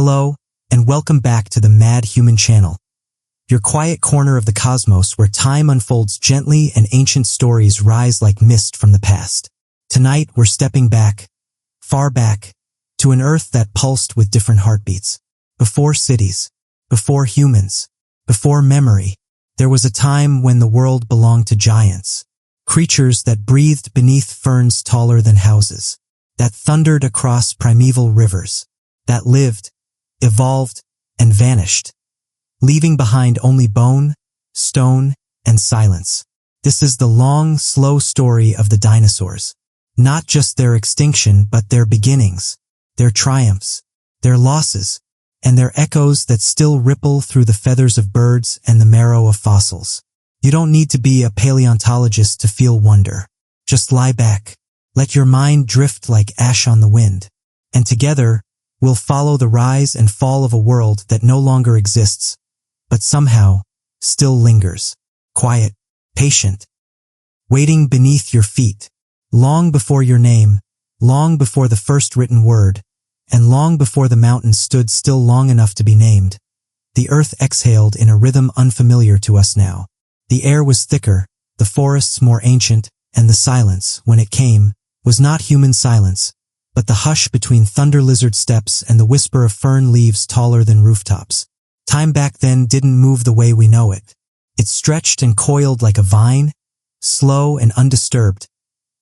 Hello, and welcome back to the Mad Human channel, your quiet corner of the cosmos where time unfolds gently and ancient stories rise like mist from the past. Tonight, we're stepping back, far back, to an Earth that pulsed with different heartbeats. Before cities, before humans, before memory, there was a time when the world belonged to giants, creatures that breathed beneath ferns taller than houses, that thundered across primeval rivers, that lived, evolved, and vanished, leaving behind only bone, stone, and silence. This is the long, slow story of the dinosaurs. Not just their extinction, but their beginnings, their triumphs, their losses, and their echoes that still ripple through the feathers of birds and the marrow of fossils. You don't need to be a paleontologist to feel wonder. Just lie back, let your mind drift like ash on the wind, and together, we'll follow the rise and fall of a world that no longer exists, but somehow still lingers, quiet, patient, waiting beneath your feet, long before your name, long before the first written word, and long before the mountains stood still long enough to be named. The earth exhaled in a rhythm unfamiliar to us now. The air was thicker, the forests more ancient, and the silence, when it came, was not human silence, but the hush between thunder lizard steps and the whisper of fern leaves taller than rooftops. Time back then didn't move the way we know it. It stretched and coiled like a vine, slow and undisturbed,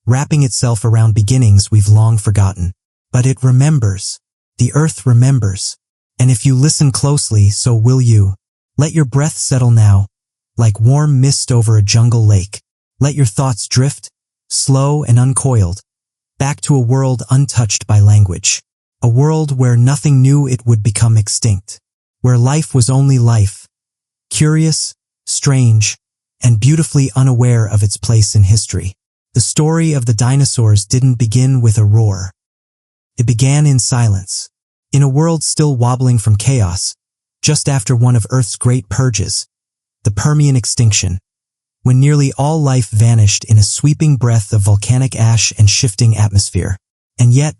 wrapping itself around beginnings we've long forgotten. But it remembers. The earth remembers. And if you listen closely, so will you. Let your breath settle now, like warm mist over a jungle lake. Let your thoughts drift, slow and uncoiled, back to a world untouched by language. A world where nothing knew it would become extinct. Where life was only life. Curious, strange, and beautifully unaware of its place in history. The story of the dinosaurs didn't begin with a roar. It began in silence. In a world still wobbling from chaos, just after one of Earth's great purges, the Permian extinction, when nearly all life vanished in a sweeping breath of volcanic ash and shifting atmosphere. And yet,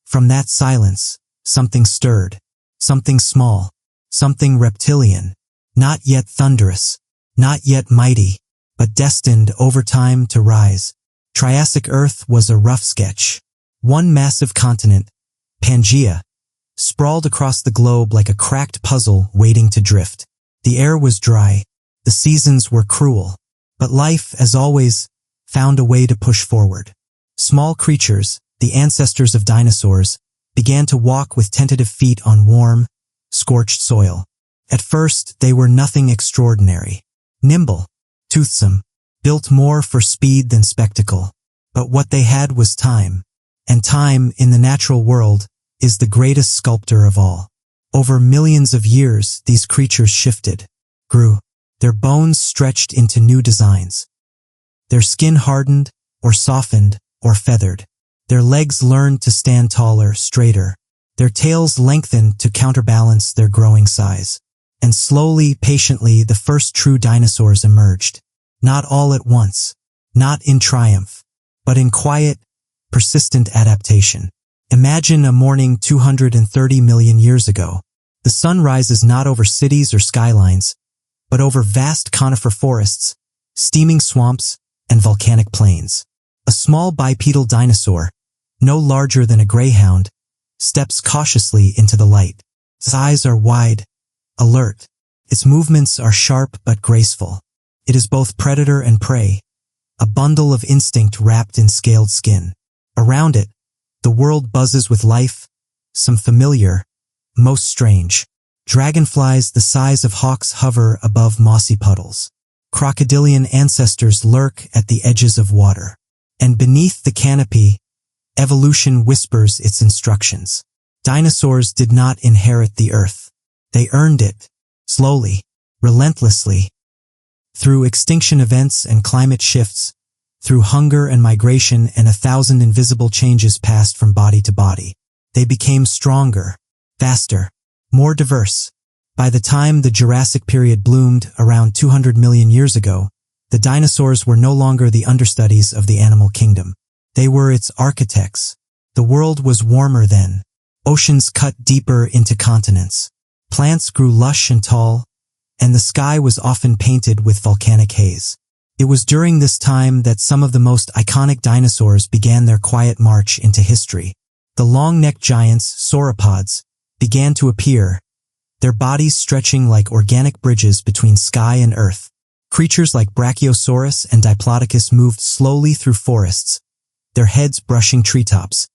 from that silence, something stirred. Something small. Something reptilian. Not yet thunderous. Not yet mighty. But destined over time to rise. Triassic Earth was a rough sketch. One massive continent, Pangaea, sprawled across the globe like a cracked puzzle waiting to drift. The air was dry. The seasons were cruel. But life, as always, found a way to push forward. Small creatures, the ancestors of dinosaurs, began to walk with tentative feet on warm, scorched soil. At first, they were nothing extraordinary. Nimble, toothsome, built more for speed than spectacle. But what they had was time. And time, in the natural world, is the greatest sculptor of all. Over millions of years, these creatures shifted, grew. Their bones stretched into new designs. Their skin hardened, or softened, or feathered. Their legs learned to stand taller, straighter. Their tails lengthened to counterbalance their growing size. And slowly, patiently, the first true dinosaurs emerged. Not all at once. Not in triumph. But in quiet, persistent adaptation. Imagine a morning 230 million years ago. The sun rises not over cities or skylines, but over vast conifer forests, steaming swamps, and volcanic plains. A small bipedal dinosaur, no larger than a greyhound, steps cautiously into the light. Its eyes are wide, alert. Its movements are sharp but graceful. It is both predator and prey, a bundle of instinct wrapped in scaled skin. Around it, the world buzzes with life, some familiar, most strange. Dragonflies the size of hawks hover above mossy puddles. Crocodilian ancestors lurk at the edges of water. And beneath the canopy, evolution whispers its instructions. Dinosaurs did not inherit the earth. They earned it, slowly, relentlessly. Through extinction events and climate shifts, through hunger and migration and 1,000 invisible changes passed from body to body, they became stronger, faster, more diverse. By the time the Jurassic period bloomed around 200 million years ago, the dinosaurs were no longer the understudies of the animal kingdom. They were its architects. The world was warmer then, Oceans cut deeper into continents. Plants grew lush and tall, and the sky was often painted with volcanic haze. It was during this time that some of the most iconic dinosaurs began their quiet march into history. The long-necked giants, sauropods, began to appear, their bodies stretching like organic bridges between sky and earth. Creatures like Brachiosaurus and Diplodocus moved slowly through forests, their heads brushing treetops,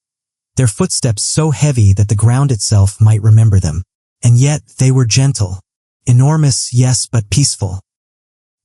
their footsteps so heavy that the ground itself might remember them. And yet they were gentle. Enormous, yes, but peaceful.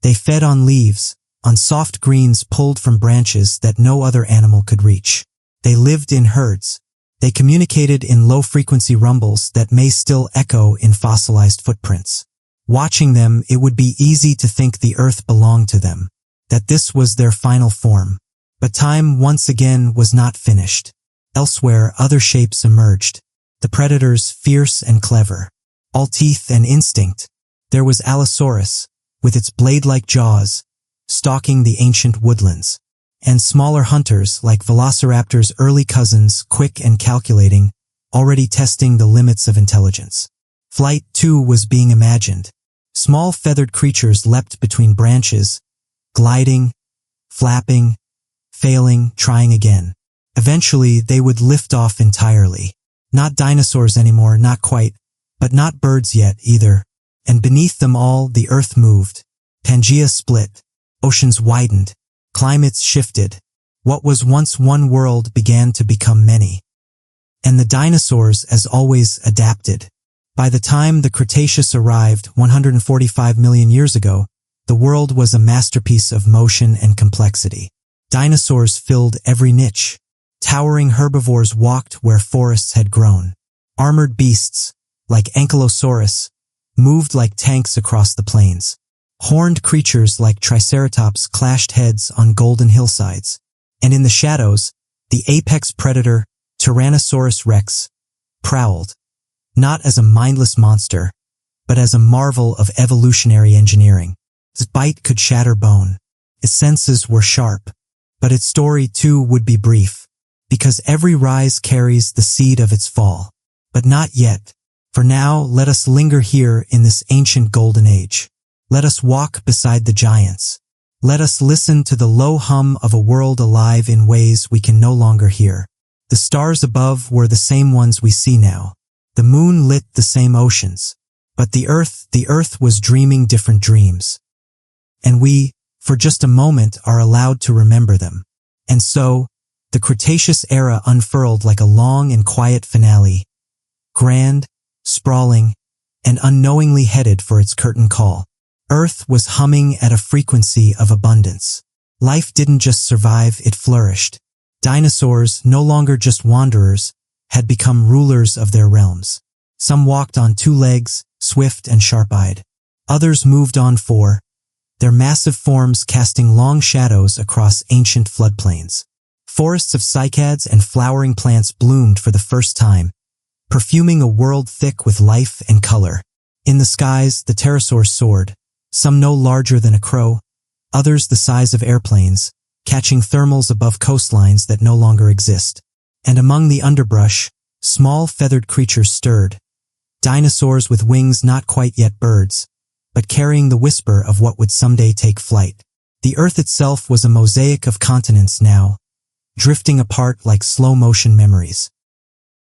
They fed on leaves, on soft greens pulled from branches that no other animal could reach. They lived in herds. They communicated in low-frequency rumbles that may still echo in fossilized footprints. Watching them, it would be easy to think the earth belonged to them, that this was their final form. But time once again was not finished. Elsewhere, other shapes emerged. The predators, fierce and clever, all teeth and instinct. There was Allosaurus, with its blade-like jaws, stalking the ancient woodlands. And smaller hunters like Velociraptor's early cousins, quick and calculating, already testing the limits of intelligence. Flight, too, was being imagined. Small feathered creatures leapt between branches, gliding, flapping, failing, trying again. Eventually, they would lift off entirely. Not dinosaurs anymore, not quite, but not birds yet either. And beneath them all, the earth moved. Pangea split. Oceans widened. Climates shifted. What was once one world began to become many. And the dinosaurs, as always, adapted. By the time the Cretaceous arrived 145 million years ago, the world was a masterpiece of motion and complexity. Dinosaurs filled every niche. Towering herbivores walked where forests had grown. Armored beasts, like Ankylosaurus, moved like tanks across the plains. Horned creatures like Triceratops clashed heads on golden hillsides. And in the shadows, the apex predator, Tyrannosaurus rex, prowled. Not as a mindless monster, but as a marvel of evolutionary engineering. Its bite could shatter bone. Its senses were sharp, but its story too would be brief, because every rise carries the seed of its fall. But not yet. For now, let us linger here in this ancient golden age. Let us walk beside the giants. Let us listen to the low hum of a world alive in ways we can no longer hear. The stars above were the same ones we see now. The moon lit the same oceans. But the earth was dreaming different dreams. And we, for just a moment, are allowed to remember them. And so, the Cretaceous era unfurled like a long and quiet finale. Grand, sprawling, and unknowingly headed for its curtain call. Earth was humming at a frequency of abundance. Life didn't just survive, it flourished. Dinosaurs, no longer just wanderers, had become rulers of their realms. Some walked on two legs, swift and sharp-eyed. Others moved on four, their massive forms casting long shadows across ancient floodplains. Forests of cycads and flowering plants bloomed for the first time, perfuming a world thick with life and color. In the skies, the pterosaurs soared, some no larger than a crow, others the size of airplanes, catching thermals above coastlines that no longer exist. And among the underbrush, small feathered creatures stirred. Dinosaurs with wings not quite yet birds, but carrying the whisper of what would someday take flight. The earth itself was a mosaic of continents now, drifting apart like slow-motion memories.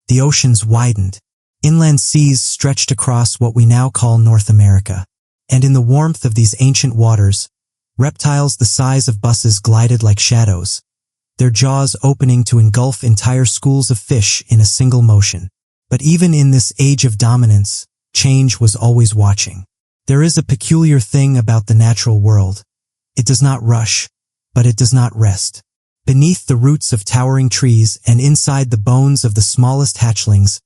The oceans widened. Inland seas stretched across what we now call North America. And in the warmth of these ancient waters, reptiles the size of buses glided like shadows, their jaws opening to engulf entire schools of fish in a single motion. But even in this age of dominance, change was always watching. There is a peculiar thing about the natural world. It does not rush, but it does not rest. Beneath the roots of towering trees and inside the bones of the smallest hatchlings,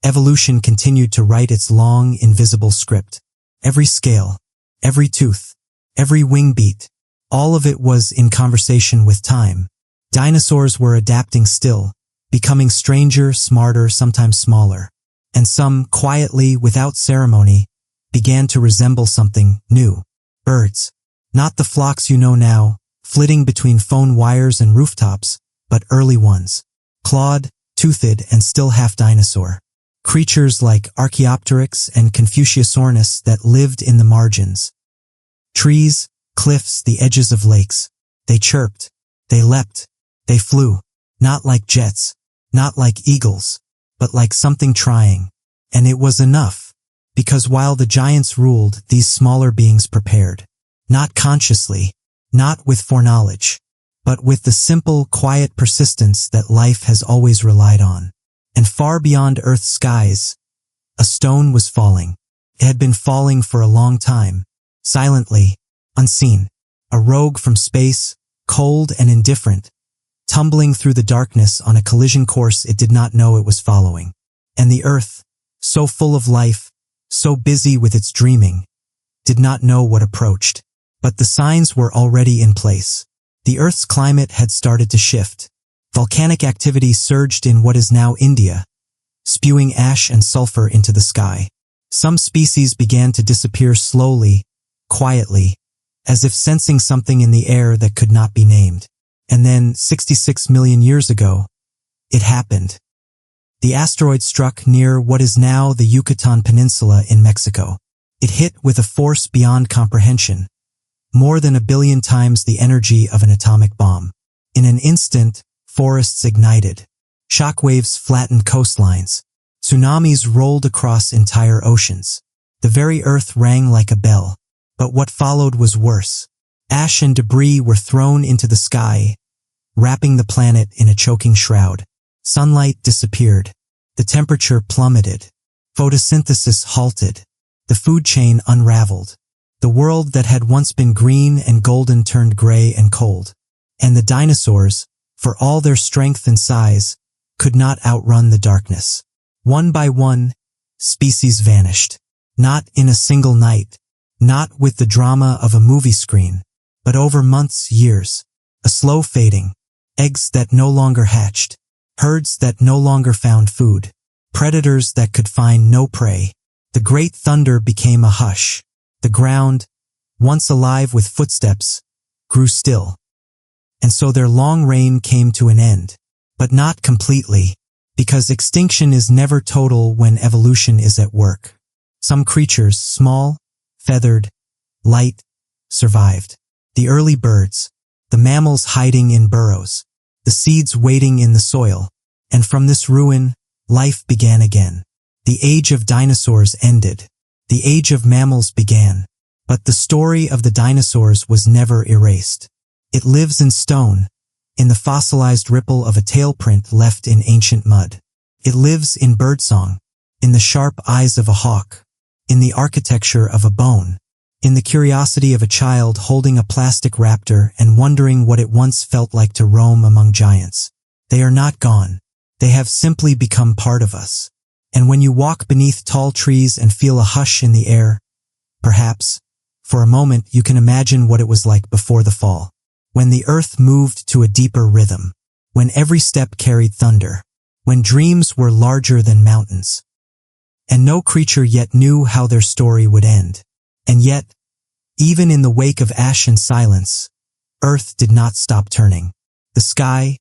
evolution continued to write its long, invisible script. Every scale, every tooth, every wing beat, all of it was in conversation with time. Dinosaurs were adapting still, becoming stranger, smarter, sometimes smaller. And some, quietly, without ceremony, began to resemble something new. Birds. Not the flocks you know now, flitting between phone wires and rooftops, but early ones. Clawed, toothed, and still half dinosaur. creatures like Archaeopteryx and Confuciusornis that lived in the margins. Trees, cliffs, the edges of lakes. They chirped, they leapt, they flew, not like jets, not like eagles, but like something trying. And it was enough, because while the giants ruled, these smaller beings prepared. Not consciously, not with foreknowledge, but with the simple, quiet persistence that life has always relied on. And far beyond Earth's skies, a stone was falling. It had been falling for a long time, silently, unseen. A rogue from space, cold and indifferent, tumbling through the darkness on a collision course it did not know it was following. And the Earth, so full of life, so busy with its dreaming, did not know what approached. But the signs were already in place. The Earth's climate had started to shift. Volcanic activity surged in what is now India, spewing ash and sulfur into the sky. Some species began to disappear slowly, quietly, as if sensing something in the air that could not be named. And then, 66 million years ago, it happened. The asteroid struck near what is now the Yucatan Peninsula in Mexico. It hit with a force beyond comprehension, more than 1 billion times the energy of an atomic bomb. In an instant, forests ignited. Shockwaves flattened coastlines. Tsunamis rolled across entire oceans. The very earth rang like a bell. But what followed was worse. Ash and debris were thrown into the sky, wrapping the planet in a choking shroud. Sunlight disappeared. The temperature plummeted. Photosynthesis halted. The food chain unraveled. The world that had once been green and golden turned gray and cold. And the dinosaurs, for all their strength and size, could not outrun the darkness. One by one, species vanished. Not in a single night, not with the drama of a movie screen, but over months, years. A slow fading. Eggs that no longer hatched. Herds that no longer found food. Predators that could find no prey. The great thunder became a hush. The ground, once alive with footsteps, grew still. And so their long reign came to an end. But not completely, because extinction is never total when evolution is at work. Some creatures, small, feathered, light, survived. The early birds, the mammals hiding in burrows, the seeds waiting in the soil. And from this ruin, life began again. The age of dinosaurs ended. The age of mammals began. But the story of the dinosaurs was never erased. It lives in stone, in the fossilized ripple of a tail print left in ancient mud. It lives in birdsong, in the sharp eyes of a hawk, in the architecture of a bone, in the curiosity of a child holding a plastic raptor and wondering what it once felt like to roam among giants. They are not gone. They have simply become part of us. And when you walk beneath tall trees and feel a hush in the air, perhaps, for a moment you can imagine what it was like before the fall. When the earth moved to a deeper rhythm, when every step carried thunder, when dreams were larger than mountains. And no creature yet knew how their story would end. And yet, even in the wake of ash and silence, Earth did not stop turning. The sky,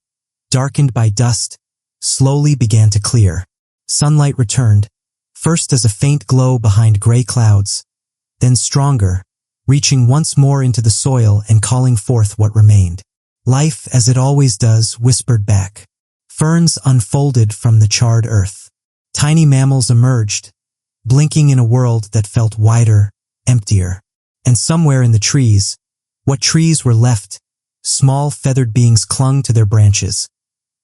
darkened by dust, slowly began to clear. Sunlight returned, first as a faint glow behind gray clouds, then stronger, reaching once more into the soil and calling forth what remained. Life, as it always does, whispered back. Ferns unfolded from the charred earth. Tiny mammals emerged, blinking in a world that felt wider, emptier. And somewhere in the trees, what trees were left, small feathered beings clung to their branches,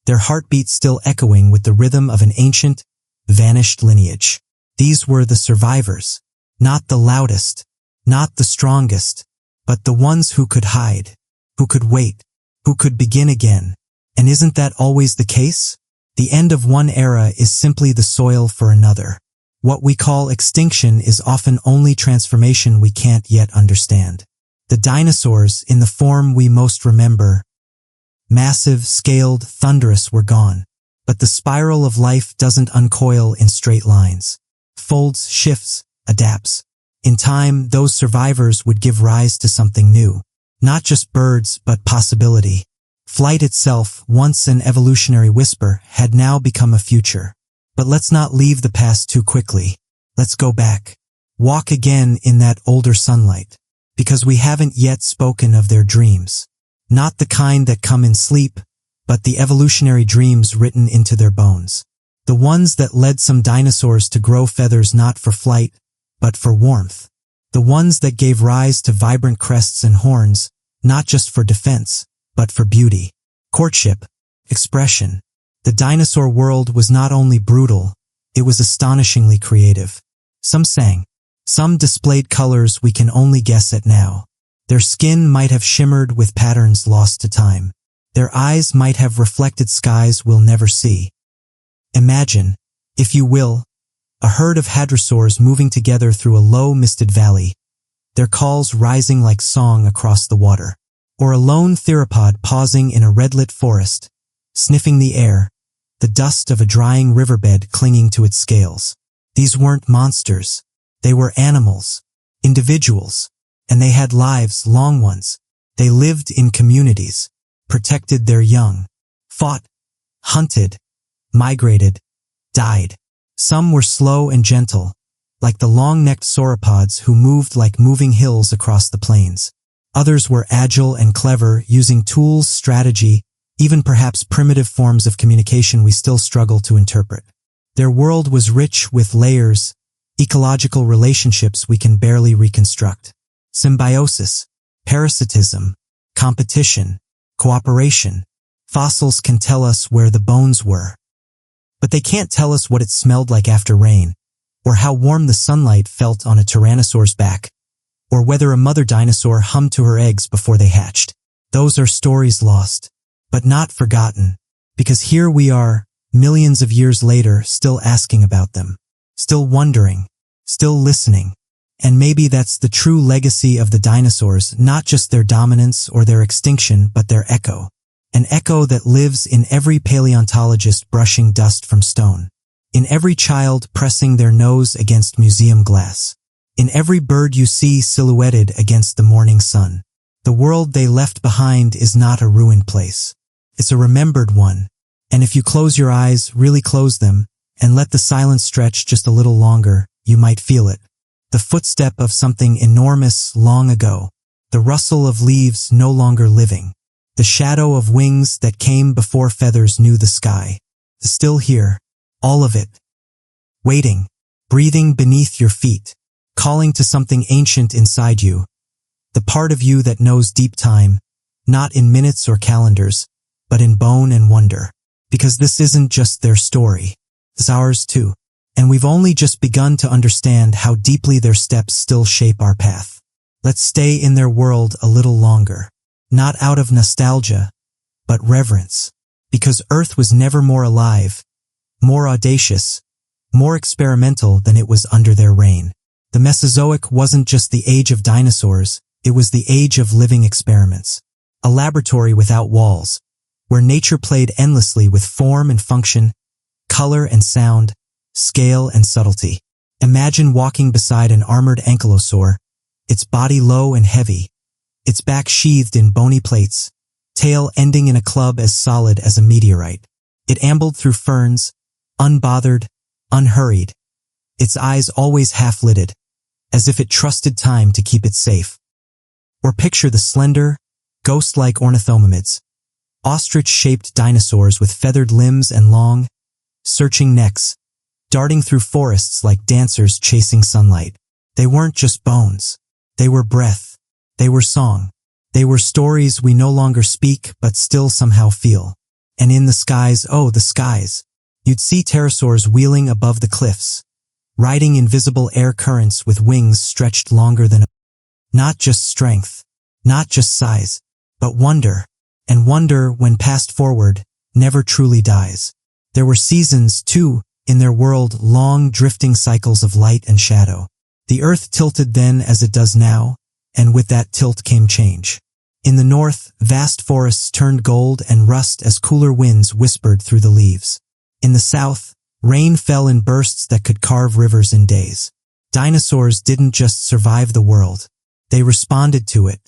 their heartbeats still echoing with the rhythm of an ancient, vanished lineage. These were the survivors, not the loudest, not the strongest, but the ones who could hide, who could wait, who could begin again. And isn't that always the case? The end of one era is simply the soil for another. What we call extinction is often only transformation we can't yet understand. The dinosaurs, in the form we most remember, massive, scaled, thunderous, were gone. But the spiral of life doesn't uncoil in straight lines. Folds, shifts, adapts. In time, those survivors would give rise to something new. Not just birds, but possibility. Flight itself, once an evolutionary whisper, had now become a future. But let's not leave the past too quickly. Let's go back. Walk again in that older sunlight. Because we haven't yet spoken of their dreams. Not the kind that come in sleep, but the evolutionary dreams written into their bones. The ones that led some dinosaurs to grow feathers not for flight, but for warmth. The ones that gave rise to vibrant crests and horns, not just for defense, but for beauty. Courtship. Expression. The dinosaur world was not only brutal, it was astonishingly creative. Some sang. Some displayed colors we can only guess at now. Their skin might have shimmered with patterns lost to time. Their eyes might have reflected skies we'll never see. Imagine, if you will, a herd of hadrosaurs moving together through a low misted valley, their calls rising like song across the water. Or a lone theropod pausing in a red-lit forest, sniffing the air, the dust of a drying riverbed clinging to its scales. These weren't monsters. They were animals, individuals, and they had lives, long ones. They lived in communities, protected their young, fought, hunted, migrated, died. Some were slow and gentle, like the long-necked sauropods who moved like moving hills across the plains. Others were agile and clever, using tools, strategy, even perhaps primitive forms of communication we still struggle to interpret. Their world was rich with layers, ecological relationships we can barely reconstruct. Symbiosis, parasitism, competition, cooperation. Fossils can tell us where the bones were. But they can't tell us what it smelled like after rain, or how warm the sunlight felt on a tyrannosaur's back, or whether a mother dinosaur hummed to her eggs before they hatched. Those are stories lost, but not forgotten, because here we are, millions of years later, still asking about them, still wondering, still listening. And maybe that's the true legacy of the dinosaurs, not just their dominance or their extinction, but their echo. An echo that lives in every paleontologist brushing dust from stone, in every child pressing their nose against museum glass, in every bird you see silhouetted against the morning sun. The world they left behind is not a ruined place. It's a remembered one. And if you close your eyes, really close them, and let the silence stretch just a little longer, you might feel it. The footstep of something enormous long ago. The rustle of leaves no longer living. The shadow of wings that came before feathers knew the sky. Still here. All of it. Waiting. Breathing beneath your feet. Calling to something ancient inside you. The part of you that knows deep time, not in minutes or calendars, but in bone and wonder. Because this isn't just their story. It's ours too. And we've only just begun to understand how deeply their steps still shape our path. Let's stay in their world a little longer. Not out of nostalgia, but reverence. Because Earth was never more alive, more audacious, more experimental than it was under their reign. The Mesozoic wasn't just the age of dinosaurs, it was the age of living experiments. A laboratory without walls, where nature played endlessly with form and function, color and sound, scale and subtlety. Imagine walking beside an armored ankylosaur, its body low and heavy, its back sheathed in bony plates, tail ending in a club as solid as a meteorite. It ambled through ferns, unbothered, unhurried, its eyes always half-lidded, as if it trusted time to keep it safe. Or picture the slender, ghost-like ornithomimids, ostrich-shaped dinosaurs with feathered limbs and long, searching necks, darting through forests like dancers chasing sunlight. They weren't just bones. They were breath. They were song. They were stories we no longer speak but still somehow feel. And in the skies, oh, the skies, you'd see pterosaurs wheeling above the cliffs, riding invisible air currents with wings stretched longer than a... Not just strength, not just size, but wonder. And wonder, when passed forward, never truly dies. There were seasons, too, in their world, long drifting cycles of light and shadow. The earth tilted then as it does now, and with that tilt came change. In the north, vast forests turned gold and rust as cooler winds whispered through the leaves. In the south, rain fell in bursts that could carve rivers in days. Dinosaurs didn't just survive the world. They responded to it,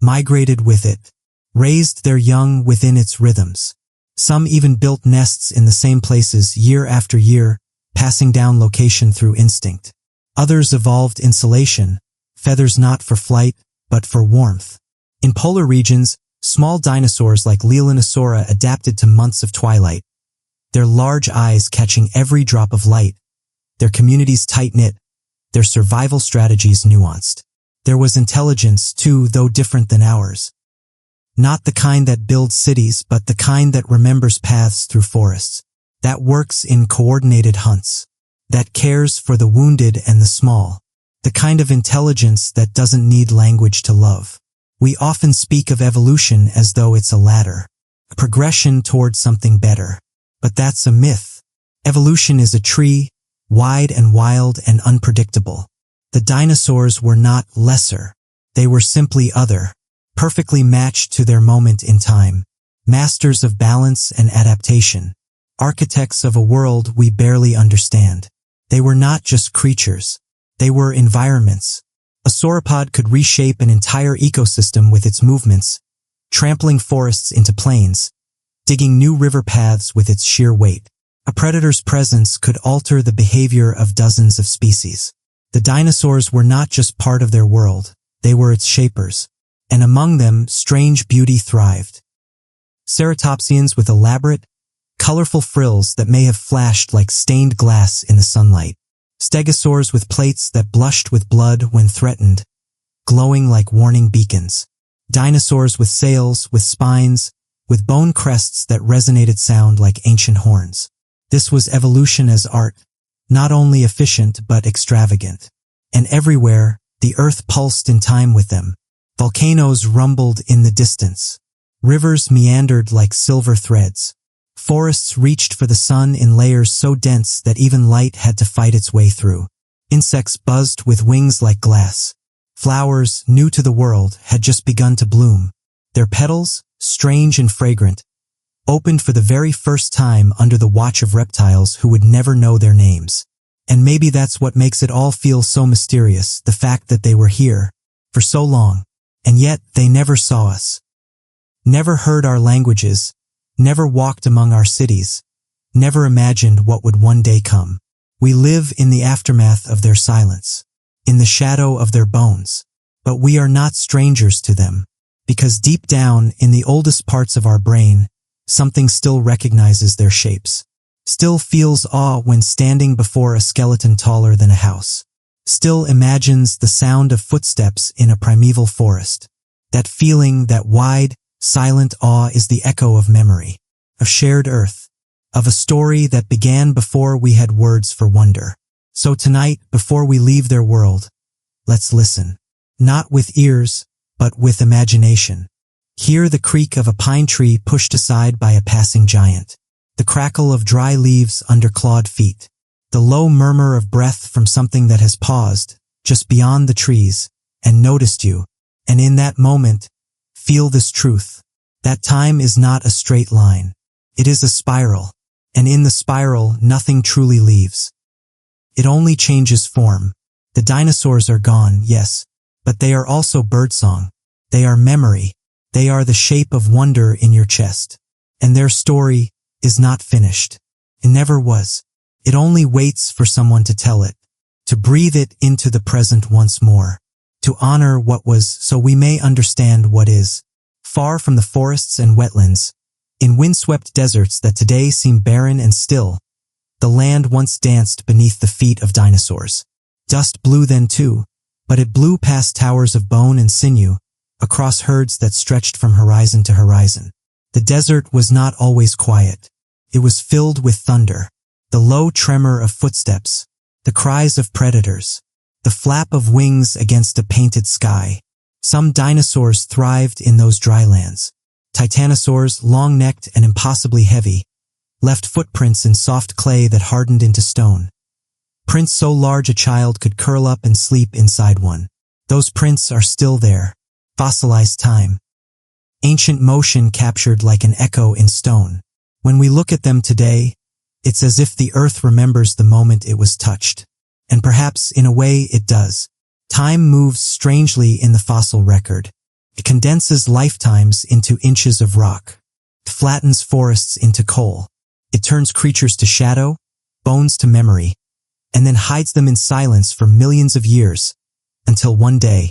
migrated with it, raised their young within its rhythms. Some even built nests in the same places year after year, passing down location through instinct. Others evolved insulation, feathers not for flight, but for warmth. In polar regions, small dinosaurs like Leelinosaura adapted to months of twilight, their large eyes catching every drop of light, their communities tight-knit, their survival strategies nuanced. There was intelligence, too, though different than ours. Not the kind that builds cities, but the kind that remembers paths through forests, that works in coordinated hunts, that cares for the wounded and the small, the kind of intelligence that doesn't need language to love. We often speak of evolution as though it's a ladder, a progression towards something better. But that's a myth. Evolution is a tree, wide and wild and unpredictable. The dinosaurs were not lesser. They were simply other, perfectly matched to their moment in time, masters of balance and adaptation, architects of a world we barely understand. They were not just creatures. They were environments. A sauropod could reshape an entire ecosystem with its movements, trampling forests into plains, digging new river paths with its sheer weight. A predator's presence could alter the behavior of dozens of species. The dinosaurs were not just part of their world, they were its shapers, and among them strange beauty thrived. Ceratopsians with elaborate, colorful frills that may have flashed like stained glass in the sunlight. Stegosaurs with plates that blushed with blood when threatened, glowing like warning beacons. Dinosaurs with sails, with spines, with bone crests that resonated sound like ancient horns. This was evolution as art, not only efficient but extravagant. And everywhere, the earth pulsed in time with them. Volcanoes rumbled in the distance. Rivers meandered like silver threads. Forests reached for the sun in layers so dense that even light had to fight its way through. Insects buzzed with wings like glass. Flowers, new to the world, had just begun to bloom. Their petals, strange and fragrant, opened for the very first time under the watch of reptiles who would never know their names. And maybe that's what makes it all feel so mysterious, the fact that they were here, for so long, and yet they never saw us. Never heard our languages, never walked among our cities, never imagined what would one day come. We live in the aftermath of their silence, in the shadow of their bones. But we are not strangers to them, because deep down in the oldest parts of our brain, something still recognizes their shapes, still feels awe when standing before a skeleton taller than a house, still imagines the sound of footsteps in a primeval forest. That feeling, that wide, silent awe is the echo of memory, of shared earth, of a story that began before we had words for wonder. So tonight, before we leave their world, let's listen. Not with ears, but with imagination. Hear the creak of a pine tree pushed aside by a passing giant, the crackle of dry leaves under clawed feet, the low murmur of breath from something that has paused, just beyond the trees, and noticed you. And in that moment, feel this truth, that time is not a straight line. It is a spiral, and in the spiral, nothing truly leaves. It only changes form. The dinosaurs are gone, yes, but they are also birdsong. They are memory. They are the shape of wonder in your chest. And their story is not finished. It never was. It only waits for someone to tell it, to breathe it into the present once more, to honor what was so we may understand what is. Far from the forests and wetlands, in windswept deserts that today seem barren and still, the land once danced beneath the feet of dinosaurs. Dust blew then too, but it blew past towers of bone and sinew, across herds that stretched from horizon to horizon. The desert was not always quiet. It was filled with thunder, the low tremor of footsteps, the cries of predators, the flap of wings against a painted sky. Some dinosaurs thrived in those dry lands. Titanosaurs, long-necked and impossibly heavy, left footprints in soft clay that hardened into stone. Prints so large a child could curl up and sleep inside one. Those prints are still there. Fossilized time. Ancient motion captured like an echo in stone. When we look at them today, it's as if the earth remembers the moment it was touched. And perhaps, in a way, it does. Time moves strangely in the fossil record. It condenses lifetimes into inches of rock. It flattens forests into coal. It turns creatures to shadow, bones to memory, and then hides them in silence for millions of years, until one day,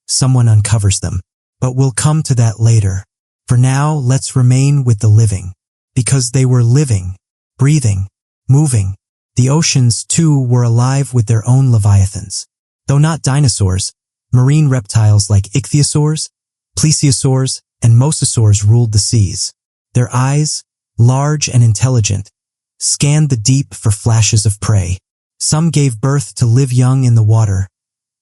someone uncovers them. But we'll come to that later. For now, let's remain with the living. Because they were living, breathing, moving. The oceans, too, were alive with their own leviathans. Though not dinosaurs, marine reptiles like ichthyosaurs, plesiosaurs, and mosasaurs ruled the seas. Their eyes, large and intelligent, scanned the deep for flashes of prey. Some gave birth to live young in the water,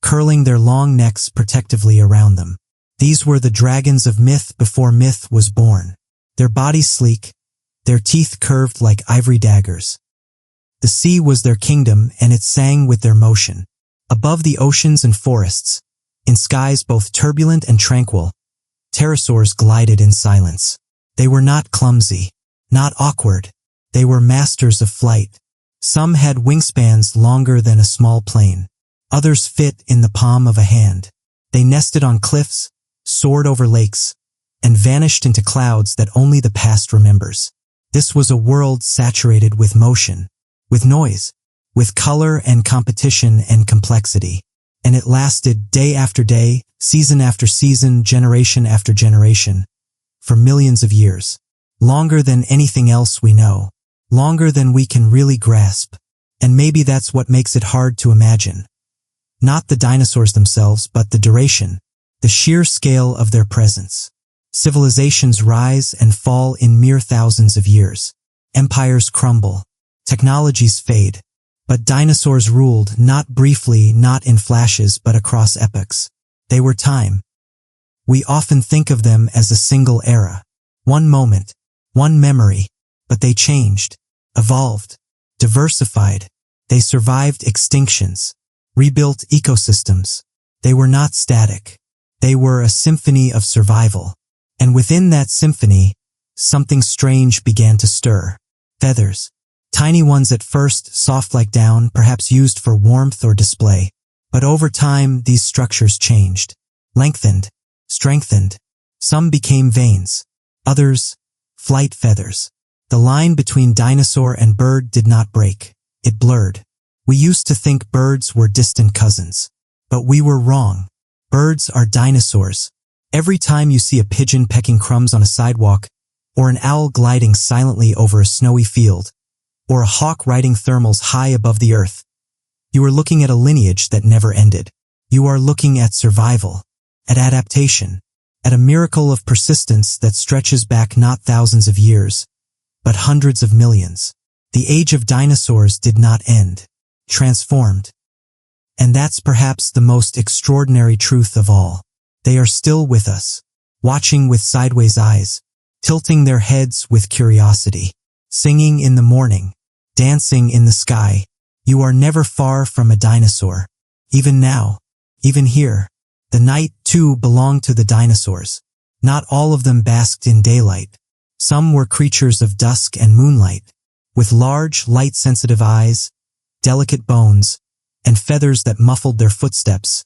curling their long necks protectively around them. These were the dragons of myth before myth was born. Their bodies sleek, their teeth curved like ivory daggers. The sea was their kingdom, and it sang with their motion. Above the oceans and forests, in skies both turbulent and tranquil, pterosaurs glided in silence. They were not clumsy, not awkward. They were masters of flight. Some had wingspans longer than a small plane. Others fit in the palm of a hand. They nested on cliffs, soared over lakes, and vanished into clouds that only the past remembers. This was a world saturated with motion, with noise, with color and competition and complexity. And it lasted day after day, season after season, generation after generation, for millions of years. Longer than anything else we know. Longer than we can really grasp. And maybe that's what makes it hard to imagine. Not the dinosaurs themselves, but the duration, the sheer scale of their presence. Civilizations rise and fall in mere thousands of years. Empires crumble. Technologies fade. But dinosaurs ruled, not briefly, not in flashes, but across epochs. They were time. We often think of them as a single era. One moment, one memory. But they changed, evolved, diversified. They survived extinctions, rebuilt ecosystems. They were not static. They were a symphony of survival. And within that symphony, something strange began to stir. Feathers. Tiny ones at first, soft like down, perhaps used for warmth or display. But over time, these structures changed. Lengthened. Strengthened. Some became veins. Others, flight feathers. The line between dinosaur and bird did not break. It blurred. We used to think birds were distant cousins. But we were wrong. Birds are dinosaurs. Every time you see a pigeon pecking crumbs on a sidewalk, or an owl gliding silently over a snowy field, or a hawk riding thermals high above the earth, you are looking at a lineage that never ended. You are looking at survival, at adaptation, at a miracle of persistence that stretches back not thousands of years, but hundreds of millions. The age of dinosaurs did not end, transformed. And that's perhaps the most extraordinary truth of all. They are still with us, watching with sideways eyes, tilting their heads with curiosity, singing in the morning, dancing in the sky. You are never far from a dinosaur. Even now, even here. The night, too, belonged to the dinosaurs. Not all of them basked in daylight. Some were creatures of dusk and moonlight, with large, light-sensitive eyes, delicate bones, and feathers that muffled their footsteps.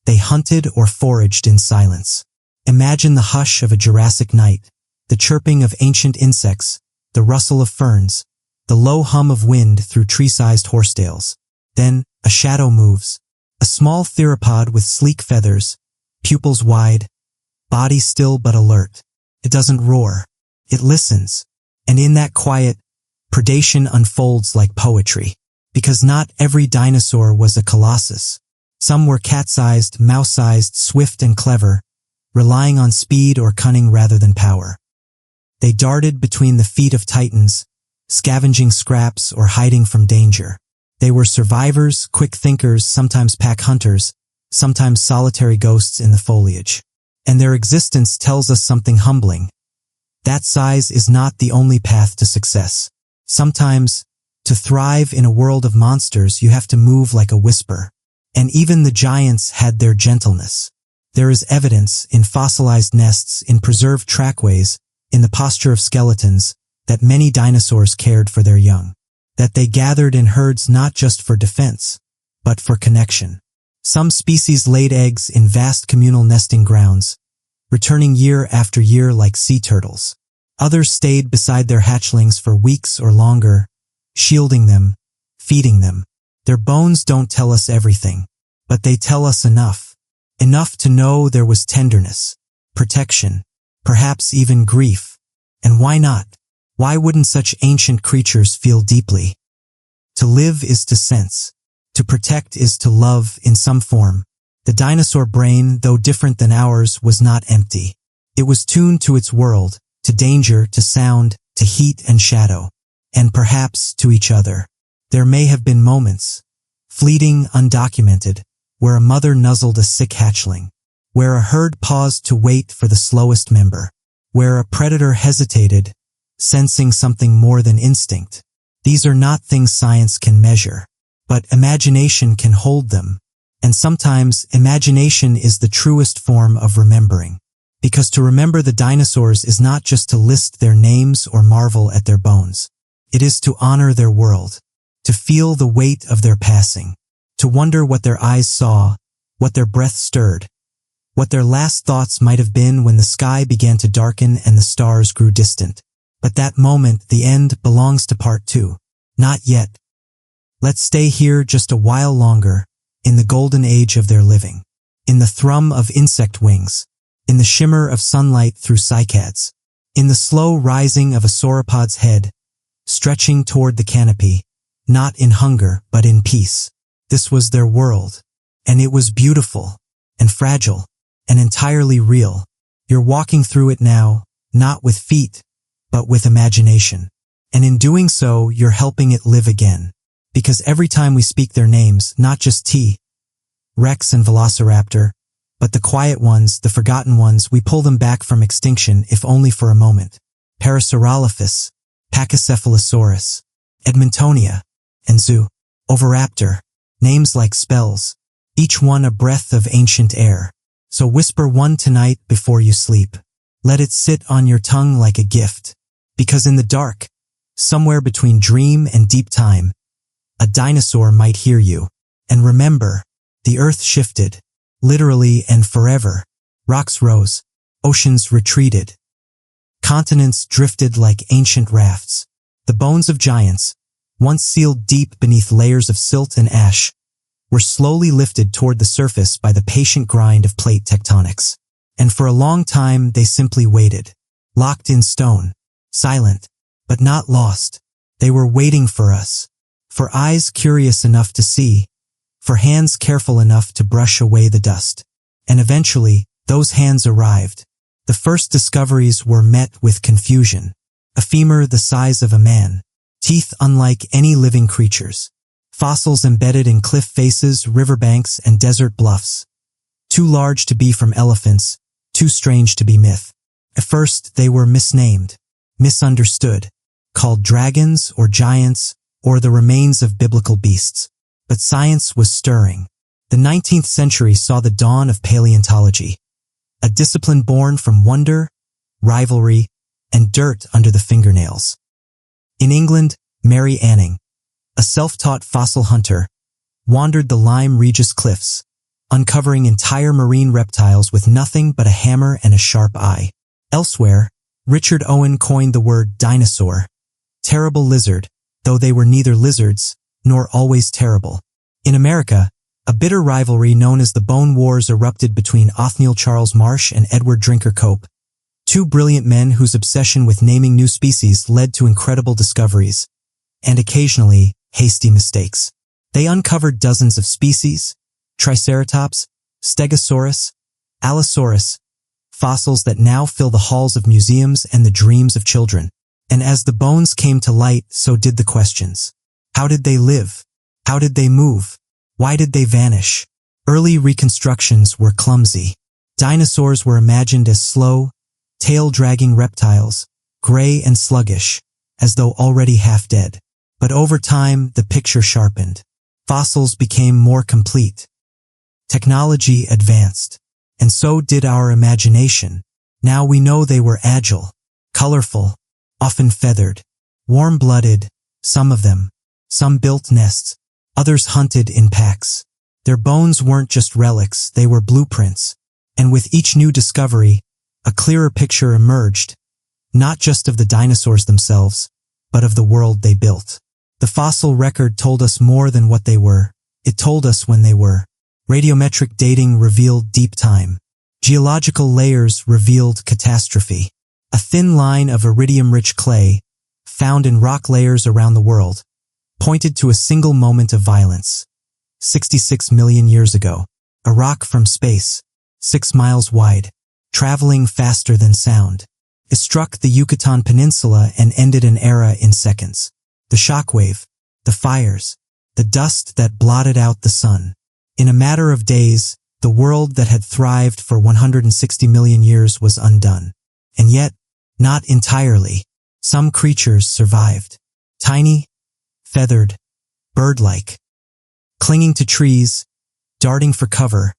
They hunted or foraged in silence. Imagine the hush of a Jurassic night, the chirping of ancient insects, the rustle of ferns, the low hum of wind through tree-sized horsetails. Then, a shadow moves. A small theropod with sleek feathers, pupils wide, body still but alert. It doesn't roar. It listens. And in that quiet, predation unfolds like poetry. Because not every dinosaur was a colossus. Some were cat-sized, mouse-sized, swift and clever, relying on speed or cunning rather than power. They darted between the feet of titans, scavenging scraps or hiding from danger. They were survivors, quick thinkers, sometimes pack hunters, sometimes solitary ghosts in the foliage. And their existence tells us something humbling. That size is not the only path to success. Sometimes, to thrive in a world of monsters, you have to move like a whisper. And even the giants had their gentleness. There is evidence in fossilized nests, in preserved trackways, in the posture of skeletons, that many dinosaurs cared for their young. That they gathered in herds not just for defense, but for connection. Some species laid eggs in vast communal nesting grounds, returning year after year like sea turtles. Others stayed beside their hatchlings for weeks or longer, shielding them, feeding them. Their bones don't tell us everything, but they tell us enough. Enough to know there was tenderness, protection, perhaps even grief. And why not? Why wouldn't such ancient creatures feel deeply? To live is to sense. To protect is to love in some form. The dinosaur brain, though different than ours, was not empty. It was tuned to its world, to danger, to sound, to heat and shadow, and perhaps to each other. There may have been moments, fleeting, undocumented, where a mother nuzzled a sick hatchling, where a herd paused to wait for the slowest member, where a predator hesitated, sensing something more than instinct. These are not things science can measure, but imagination can hold them. And sometimes imagination is the truest form of remembering. Because to remember the dinosaurs is not just to list their names or marvel at their bones. It is to honor their world, to feel the weight of their passing, to wonder what their eyes saw, what their breath stirred, what their last thoughts might have been when the sky began to darken and the stars grew distant. But that moment, the end, belongs to part 2. Not yet. Let's stay here just a while longer, in the golden age of their living, in the thrum of insect wings, in the shimmer of sunlight through cycads, in the slow rising of a sauropod's head, stretching toward the canopy, not in hunger but in peace. This was their world, and it was beautiful, and fragile, and entirely real. You're walking through it now, not with feet, but with imagination. And in doing so, you're helping it live again. Because every time we speak their names, not just T-Rex and Velociraptor, but the quiet ones, the forgotten ones, we pull them back from extinction, if only for a moment. Parasaurolophus, Pachycephalosaurus, Edmontonia, and Oviraptor, names like spells, each one a breath of ancient air. So whisper one tonight before you sleep. Let it sit on your tongue like a gift. Because in the dark, somewhere between dream and deep time, a dinosaur might hear you. And remember, the earth shifted, literally and forever. Rocks rose, oceans retreated. Continents drifted like ancient rafts. The bones of giants, once sealed deep beneath layers of silt and ash, were slowly lifted toward the surface by the patient grind of plate tectonics. And for a long time they simply waited, locked in stone, silent, but not lost. They were waiting for us, for eyes curious enough to see, for hands careful enough to brush away the dust. And eventually, those hands arrived. The first discoveries were met with confusion. A femur the size of a man, teeth unlike any living creatures, fossils embedded in cliff faces, riverbanks, and desert bluffs. Too large to be from elephants, too strange to be myth. At first, they were misnamed, misunderstood, called dragons or giants or the remains of biblical beasts. But science was stirring. The 19th century saw the dawn of paleontology, a discipline born from wonder, rivalry, and dirt under the fingernails. In England, Mary Anning, a self-taught fossil hunter, wandered the Lyme Regis cliffs, uncovering entire marine reptiles with nothing but a hammer and a sharp eye. Elsewhere, Richard Owen coined the word dinosaur, terrible lizard, though they were neither lizards nor always terrible. In America, a bitter rivalry known as the Bone Wars erupted between Othniel Charles Marsh and Edward Drinker Cope, two brilliant men whose obsession with naming new species led to incredible discoveries, and occasionally, hasty mistakes. They uncovered dozens of species, Triceratops, Stegosaurus, Allosaurus, fossils that now fill the halls of museums and the dreams of children. And as the bones came to light, so did the questions. How did they live? How did they move? Why did they vanish? Early reconstructions were clumsy. Dinosaurs were imagined as slow, tail-dragging reptiles, gray and sluggish, as though already half dead. But over time, the picture sharpened. Fossils became more complete. Technology advanced. And so did our imagination. Now we know they were agile, colorful, often feathered, warm-blooded, some of them. Some built nests, others hunted in packs. Their bones weren't just relics, they were blueprints. And with each new discovery, a clearer picture emerged, not just of the dinosaurs themselves, but of the world they built. The fossil record told us more than what they were. It told us when they were. Radiometric dating revealed deep time. Geological layers revealed catastrophe. A thin line of iridium-rich clay, found in rock layers around the world, pointed to a single moment of violence. 66 million years ago. A rock from space, 6 miles wide, traveling faster than sound. It struck the Yucatan Peninsula and ended an era in seconds. The shockwave, the fires, the dust that blotted out the sun. In a matter of days, the world that had thrived for 160 million years was undone. And yet, not entirely. Some creatures survived. Tiny, feathered, bird-like. Clinging to trees, darting for cover,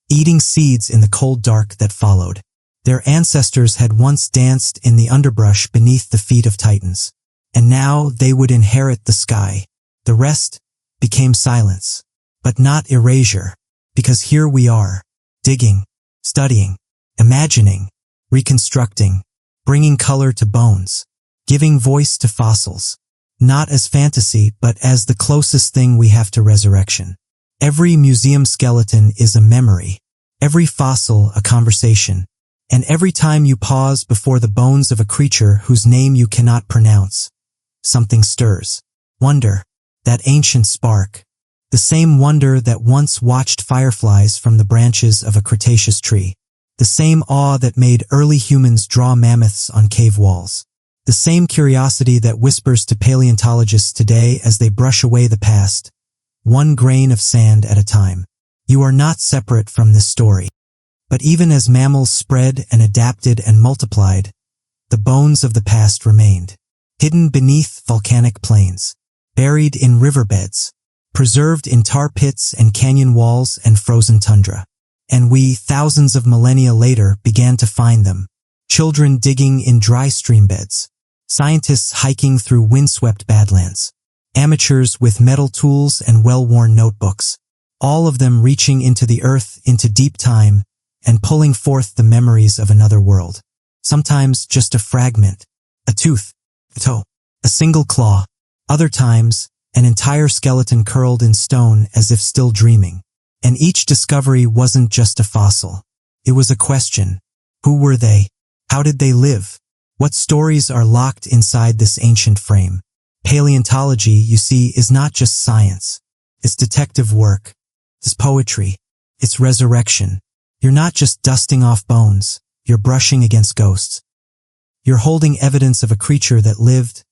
eating seeds in the cold dark that followed. Their ancestors had once danced in the underbrush beneath the feet of titans, and now they would inherit the sky. The rest became silence, but not erasure, because here we are, digging, studying, imagining, reconstructing, bringing color to bones, giving voice to fossils, not as fantasy but as the closest thing we have to resurrection. Every museum skeleton is a memory, every fossil a conversation, and every time you pause before the bones of a creature whose name you cannot pronounce, something stirs. Wonder, that ancient spark, the same wonder that once watched fireflies from the branches of a Cretaceous tree, the same awe that made early humans draw mammoths on cave walls, the same curiosity that whispers to paleontologists today as they brush away the past, one grain of sand at a time. You are not separate from this story. But even as mammals spread and adapted and multiplied, the bones of the past remained, hidden beneath volcanic plains, buried in riverbeds, preserved in tar pits and canyon walls and frozen tundra. And we, thousands of millennia later, began to find them. Children digging in dry stream beds, scientists hiking through windswept badlands, amateurs with metal tools and well-worn notebooks, all of them reaching into the earth, into deep time, and pulling forth the memories of another world. Sometimes just a fragment, a tooth, a toe, a single claw. Other times, an entire skeleton curled in stone as if still dreaming. And each discovery wasn't just a fossil. It was a question. Who were they? How did they live? What stories are locked inside this ancient frame? Paleontology, you see, is not just science. It's detective work. It's poetry. It's resurrection. You're not just dusting off bones. You're brushing against ghosts. You're holding evidence of a creature that lived,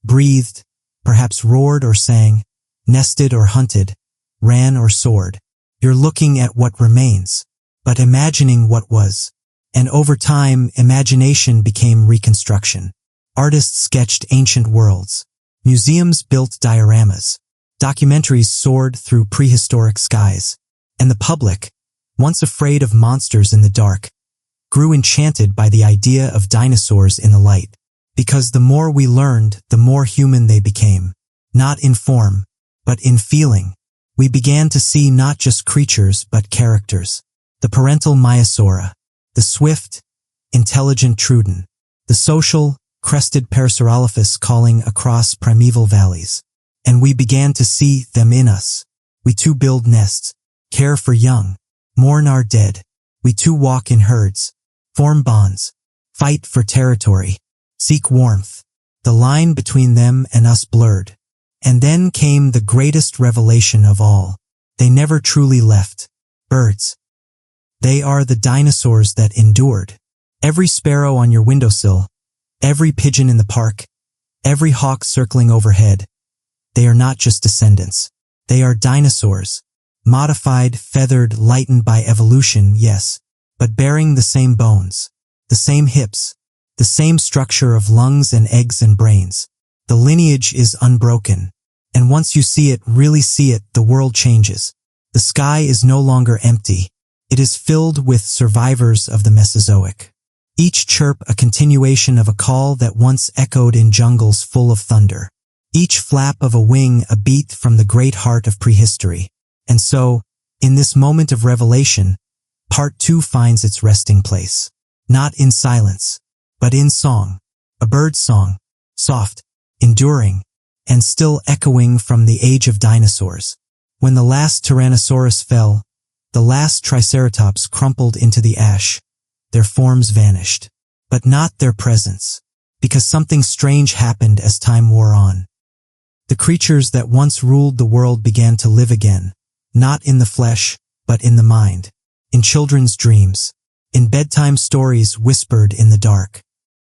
breathed, perhaps roared or sang, nested or hunted, ran or soared. You're looking at what remains, but imagining what was. And over time, imagination became reconstruction. Artists sketched ancient worlds. Museums built dioramas. Documentaries soared through prehistoric skies. And the public, once afraid of monsters in the dark, grew enchanted by the idea of dinosaurs in the light. Because the more we learned, the more human they became. Not in form, but in feeling. We began to see not just creatures, but characters. The parental Maiasaura, the swift, intelligent Truden, the social, crested Parasaurolophus calling across primeval valleys. And we began to see them in us. We too build nests, care for young, mourn our dead. We too walk in herds, form bonds, fight for territory, seek warmth. The line between them and us blurred. And then came the greatest revelation of all. They never truly left. Birds. They are the dinosaurs that endured. Every sparrow on your windowsill, every pigeon in the park, every hawk circling overhead. They are not just descendants. They are dinosaurs. Modified, feathered, lightened by evolution, yes, but bearing the same bones, the same hips, the same structure of lungs and eggs and brains. The lineage is unbroken. And once you see it, really see it, the world changes. The sky is no longer empty. It is filled with survivors of the Mesozoic. Each chirp a continuation of a call that once echoed in jungles full of thunder. Each flap of a wing a beat from the great heart of prehistory. And so, in this moment of revelation, part 2 finds its resting place. Not in silence, but in song. A bird's song, soft, enduring, and still echoing from the age of dinosaurs. When the last Tyrannosaurus fell, the last Triceratops crumpled into the ash. Their forms vanished, but not their presence, because something strange happened as time wore on. The creatures that once ruled the world began to live again, not in the flesh, but in the mind, in children's dreams, in bedtime stories whispered in the dark,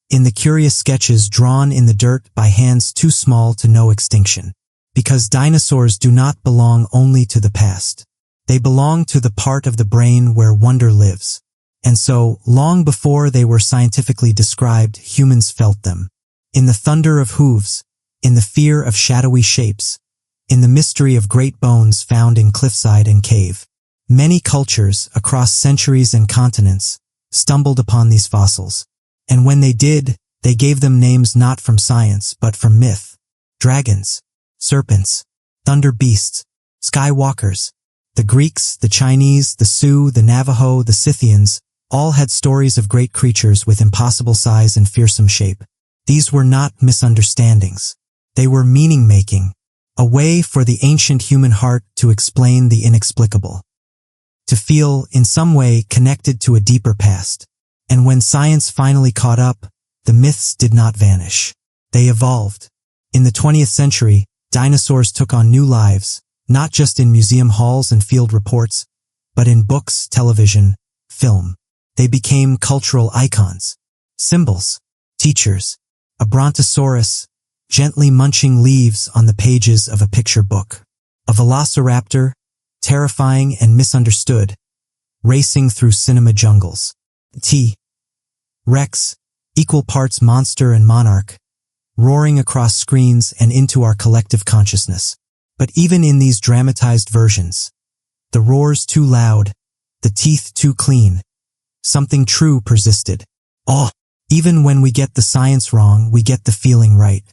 in the curious sketches drawn in the dirt by hands too small to know extinction. Because dinosaurs do not belong only to the past. They belong to the part of the brain where wonder lives. And so, long before they were scientifically described, humans felt them. In the thunder of hooves, in the fear of shadowy shapes, in the mystery of great bones found in cliffside and cave. Many cultures, across centuries and continents, stumbled upon these fossils. And when they did, they gave them names not from science but from myth. Dragons, serpents, thunder beasts, skywalkers. The Greeks, the Chinese, the Sioux, the Navajo, the Scythians, all had stories of great creatures with impossible size and fearsome shape. These were not misunderstandings. They were meaning-making, a way for the ancient human heart to explain the inexplicable, to feel, in some way, connected to a deeper past. And when science finally caught up, the myths did not vanish. They evolved. In the 20th century, dinosaurs took on new lives, not just in museum halls and field reports, but in books, television, film. They became cultural icons, symbols, teachers. A brontosaurus, gently munching leaves on the pages of a picture book. A velociraptor, terrifying and misunderstood, racing through cinema jungles. T-Rex, equal parts monster and monarch, roaring across screens and into our collective consciousness. But even in these dramatized versions, the roars too loud, the teeth too clean, something true persisted. Oh, even when we get the science wrong, we get the feeling right.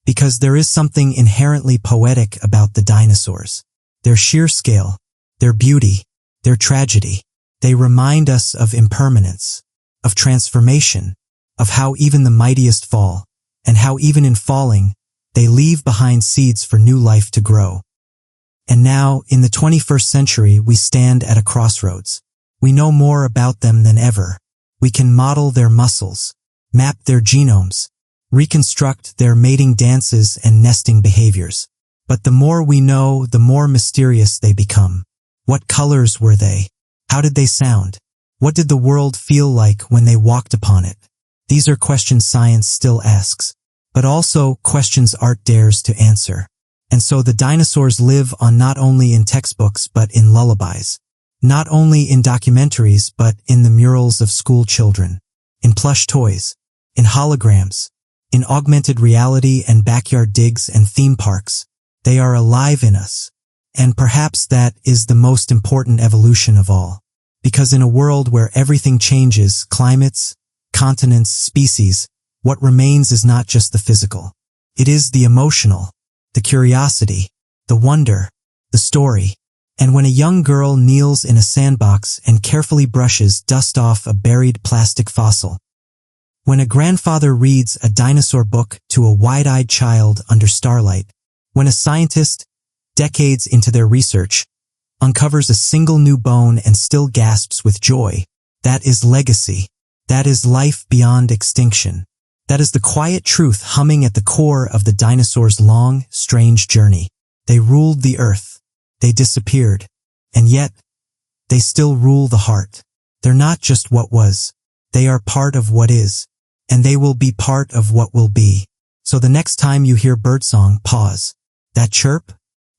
Because there is something inherently poetic about the dinosaurs. Their sheer scale, their beauty, their tragedy. They remind us of impermanence, of transformation, of how even the mightiest fall, and how even in falling, they leave behind seeds for new life to grow. And now, in the 21st century, we stand at a crossroads. We know more about them than ever. We can model their muscles, map their genomes, reconstruct their mating dances and nesting behaviors. But the more we know, the more mysterious they become. What colors were they? How did they sound? What did the world feel like when they walked upon it? These are questions science still asks, but also questions art dares to answer. And so the dinosaurs live on not only in textbooks but in lullabies, not only in documentaries but in the murals of school children, in plush toys, in holograms, in augmented reality and backyard digs and theme parks. They are alive in us. And perhaps that is the most important evolution of all. Because in a world where everything changes, climates, continents, species, what remains is not just the physical. It is the emotional, the curiosity, the wonder, the story. And when a young girl kneels in a sandbox and carefully brushes dust off a buried plastic fossil, when a grandfather reads a dinosaur book to a wide-eyed child under starlight, when a scientist, decades into their research, uncovers a single new bone and still gasps with joy, that is legacy. That is life beyond extinction. That is the quiet truth humming at the core of the dinosaurs' long, strange journey. They ruled the earth. They disappeared. And yet, they still rule the heart. They're not just what was. They are part of what is. And they will be part of what will be. So the next time you hear birdsong, pause. That chirp?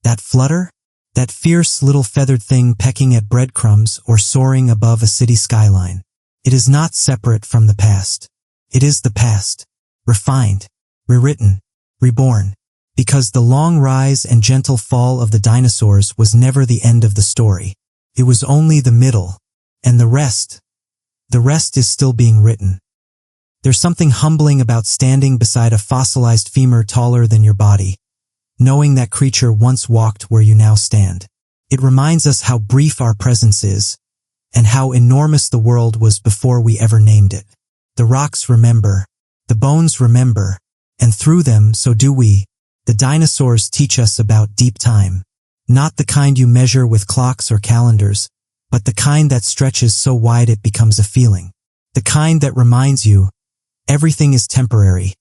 That flutter? That fierce little feathered thing pecking at breadcrumbs or soaring above a city skyline. It is not separate from the past. It is the past, refined, rewritten, reborn. Because the long rise and gentle fall of the dinosaurs was never the end of the story. It was only the middle. And the rest is still being written. There's something humbling about standing beside a fossilized femur taller than your body, knowing that creature once walked where you now stand. It reminds us how brief our presence is, and how enormous the world was before we ever named it. The rocks remember, the bones remember, and through them, so do we, The dinosaurs teach us about deep time. Not the kind you measure with clocks or calendars, but the kind that stretches so wide it becomes a feeling. The kind that reminds you, everything is temporary,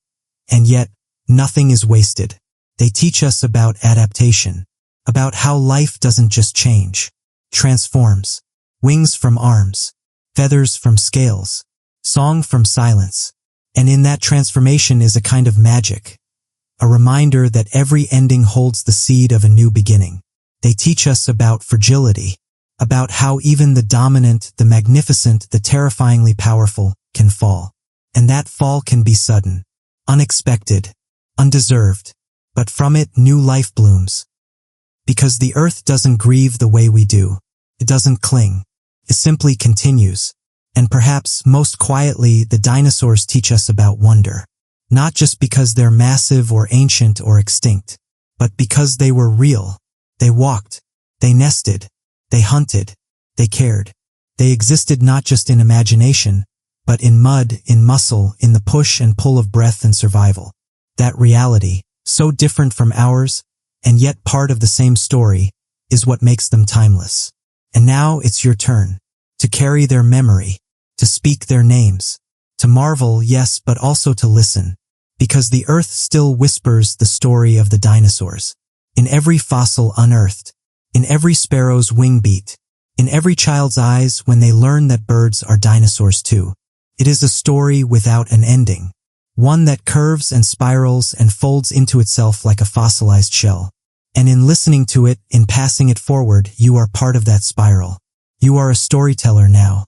and yet, nothing is wasted. They teach us about adaptation, about how life doesn't just change, transforms. Wings from arms, feathers from scales, song from silence. And in that transformation is a kind of magic, a reminder that every ending holds the seed of a new beginning. They teach us about fragility, about how even the dominant, the magnificent, the terrifyingly powerful can fall. And that fall can be sudden, unexpected, undeserved, but from it new life blooms. Because the earth doesn't grieve the way we do. It doesn't cling. It simply continues. And perhaps most quietly, the dinosaurs teach us about wonder. Not just because they're massive or ancient or extinct, but because they were real. They walked. They nested. They hunted. They cared. They existed not just in imagination, but in mud, in muscle, in the push and pull of breath and survival. That reality, so different from ours, and yet part of the same story, is what makes them timeless. And now it's your turn. To carry their memory, to speak their names, to marvel, yes, but also to listen. Because the earth still whispers the story of the dinosaurs. In every fossil unearthed, in every sparrow's wing beat, in every child's eyes when they learn that birds are dinosaurs too. It is a story without an ending. One that curves and spirals and folds into itself like a fossilized shell. And in listening to it, in passing it forward, you are part of that spiral. You are a storyteller now.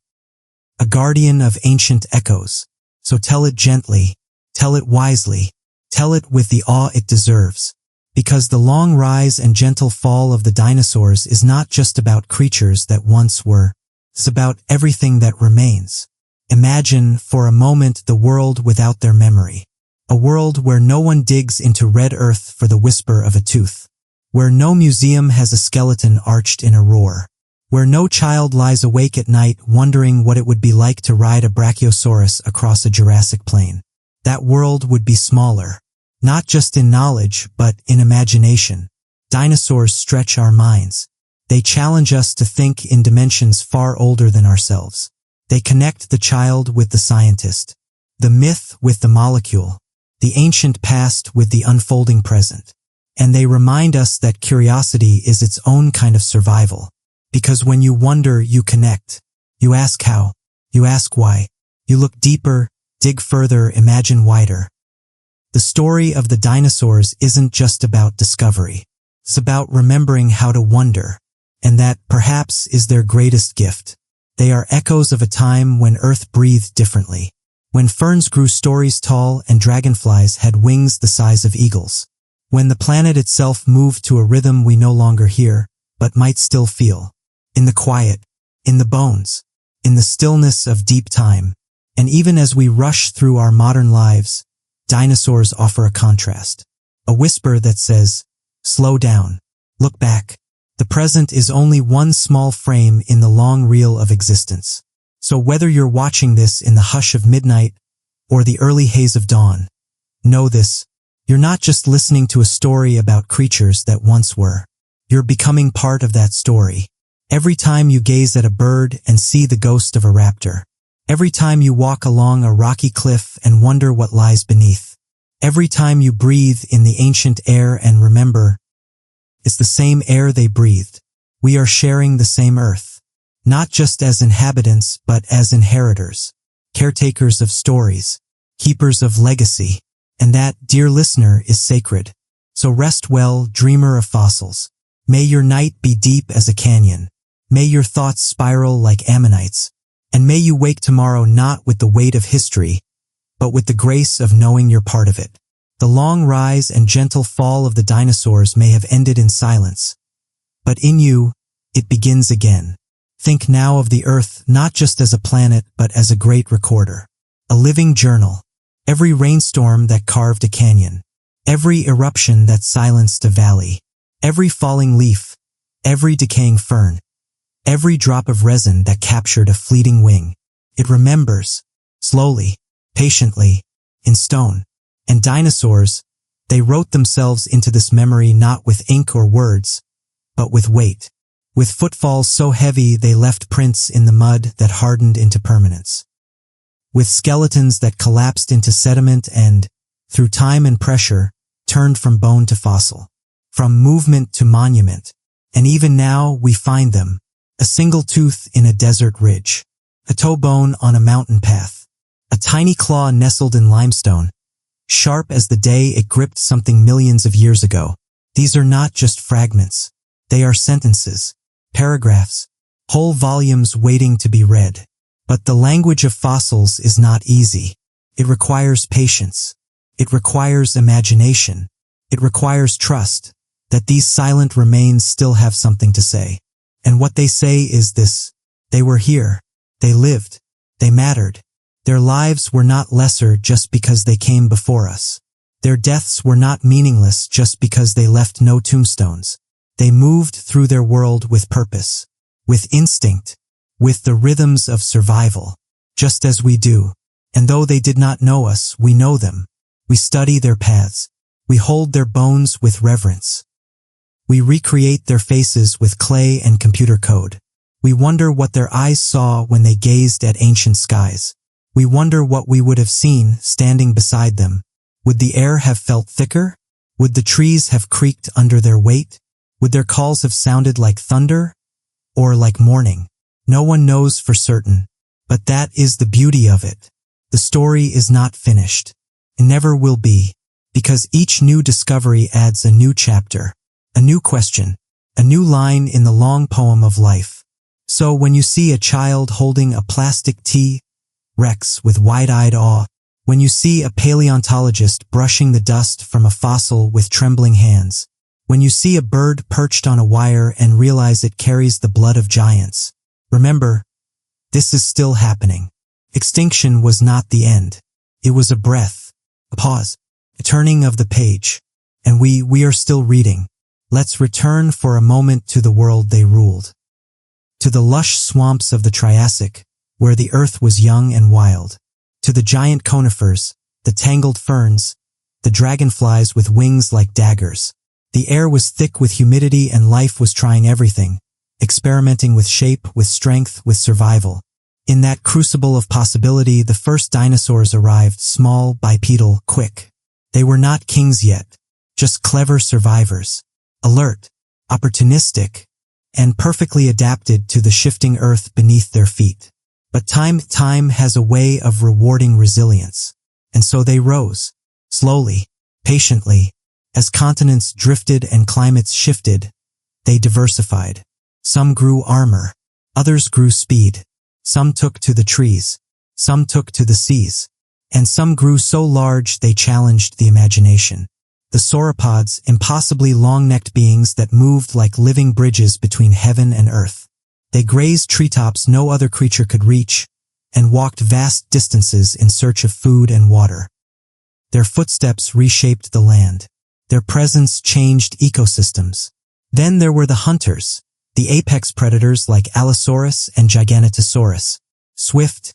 A guardian of ancient echoes. So tell it gently, tell it wisely, tell it with the awe it deserves. Because the long rise and gentle fall of the dinosaurs is not just about creatures that once were. It's about everything that remains. Imagine, for a moment, the world without their memory. A world where no one digs into red earth for the whisper of a tooth. Where no museum has a skeleton arched in a roar. Where no child lies awake at night wondering what it would be like to ride a brachiosaurus across a Jurassic plain. That world would be smaller. Not just in knowledge, but in imagination. Dinosaurs stretch our minds. They challenge us to think in dimensions far older than ourselves. They connect the child with the scientist, the myth with the molecule, the ancient past with the unfolding present. And they remind us that curiosity is its own kind of survival. Because when you wonder, you connect. You ask how. You ask why. You look deeper, dig further, imagine wider. The story of the dinosaurs isn't just about discovery. It's about remembering how to wonder. And that, perhaps, is their greatest gift. They are echoes of a time when Earth breathed differently. When ferns grew stories tall and dragonflies had wings the size of eagles. When the planet itself moved to a rhythm we no longer hear, but might still feel. In the quiet, in the bones, in the stillness of deep time. And even as we rush through our modern lives, dinosaurs offer a contrast. A whisper that says, slow down, look back. The present is only one small frame in the long reel of existence. So whether you're watching this in the hush of midnight or the early haze of dawn, know this, you're not just listening to a story about creatures that once were. You're becoming part of that story. Every time you gaze at a bird and see the ghost of a raptor. Every time you walk along a rocky cliff and wonder what lies beneath. Every time you breathe in the ancient air and remember, it's the same air they breathed. We are sharing the same earth. Not just as inhabitants, but as inheritors. Caretakers of stories. Keepers of legacy. And that, dear listener, is sacred. So rest well, dreamer of fossils. May your night be deep as a canyon. May your thoughts spiral like ammonites. And may you wake tomorrow not with the weight of history, but with the grace of knowing you're part of it. The long rise and gentle fall of the dinosaurs may have ended in silence. But in you, it begins again. Think now of the Earth not just as a planet, but as a great recorder. A living journal. Every rainstorm that carved a canyon. Every eruption that silenced a valley. Every falling leaf. Every decaying fern. Every drop of resin that captured a fleeting wing. It remembers, slowly, patiently, in stone. And dinosaurs, They wrote themselves into this memory not with ink or words, but with weight. With footfalls so heavy they left prints in the mud that hardened into permanence. With skeletons that collapsed into sediment and, through time and pressure, turned from bone to fossil, from movement to monument. And even now we find them, a single tooth in a desert ridge, a toe bone on a mountain path, a tiny claw nestled in limestone, sharp as the day it gripped something millions of years ago. These are not just fragments. They are sentences, paragraphs, whole volumes waiting to be read. But the language of fossils is not easy. It requires patience. It requires imagination. It requires trust that these silent remains still have something to say. And what they say is this: they were here. They lived. They mattered. Their lives were not lesser just because they came before us. Their deaths were not meaningless just because they left no tombstones. They moved through their world with purpose, with instinct, with the rhythms of survival, just as we do. And though they did not know us, we know them. We study their paths. We hold their bones with reverence. We recreate their faces with clay and computer code. We wonder what their eyes saw when they gazed at ancient skies. We wonder what we would have seen standing beside them. Would the air have felt thicker? Would the trees have creaked under their weight? Would their calls have sounded like thunder or like mourning? No one knows for certain, but that is the beauty of it. The story is not finished. It never will be, because each new discovery adds a new chapter, a new question, a new line in the long poem of life. So when you see a child holding a plastic T-Rex with wide-eyed awe, when you see a paleontologist brushing the dust from a fossil with trembling hands, when you see a bird perched on a wire and realize it carries the blood of giants, remember, this is still happening. Extinction was not the end. It was a breath, a pause, a turning of the page. And we are still reading. Let's return for a moment to the world they ruled. To the lush swamps of the Triassic, where the earth was young and wild. To the giant conifers, the tangled ferns, the dragonflies with wings like daggers. The air was thick with humidity and life was trying everything, experimenting with shape, with strength, with survival. In that crucible of possibility, the first dinosaurs arrived, small, bipedal, quick. They were not kings yet, just clever survivors, alert, opportunistic, and perfectly adapted to the shifting earth beneath their feet. But time has a way of rewarding resilience, and so they rose, slowly, patiently. As continents drifted and climates shifted, they diversified. Some grew armor, others grew speed. Some took to the trees, some took to the seas, and some grew so large they challenged the imagination. The sauropods, impossibly long-necked beings that moved like living bridges between heaven and earth. They grazed treetops no other creature could reach, and walked vast distances in search of food and water. Their footsteps reshaped the land. Their presence changed ecosystems. Then there were the hunters, the apex predators like Allosaurus and Giganotosaurus. Swift,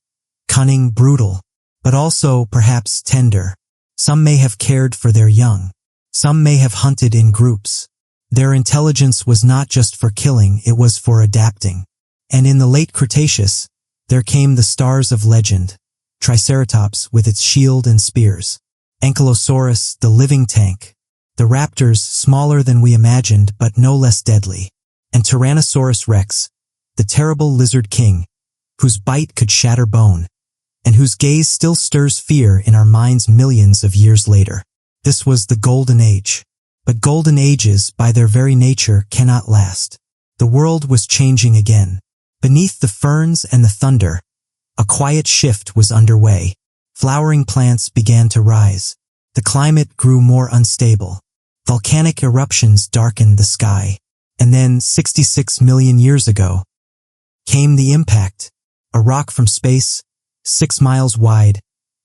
cunning, brutal, but also, perhaps, tender. Some may have cared for their young. Some may have hunted in groups. Their intelligence was not just for killing, it was for adapting. And in the late Cretaceous, there came the stars of legend, Triceratops with its shield and spears, Ankylosaurus, the living tank, the raptors, smaller than we imagined but no less deadly, and Tyrannosaurus rex, the terrible lizard king, whose bite could shatter bone, and whose gaze still stirs fear in our minds millions of years later. This was the Golden Age. But golden ages, by their very nature, cannot last. The world was changing again. Beneath the ferns and the thunder, a quiet shift was underway. Flowering plants began to rise. The climate grew more unstable. Volcanic eruptions darkened the sky. And then, 66 million years ago, came the impact. A rock from space, 6 miles wide,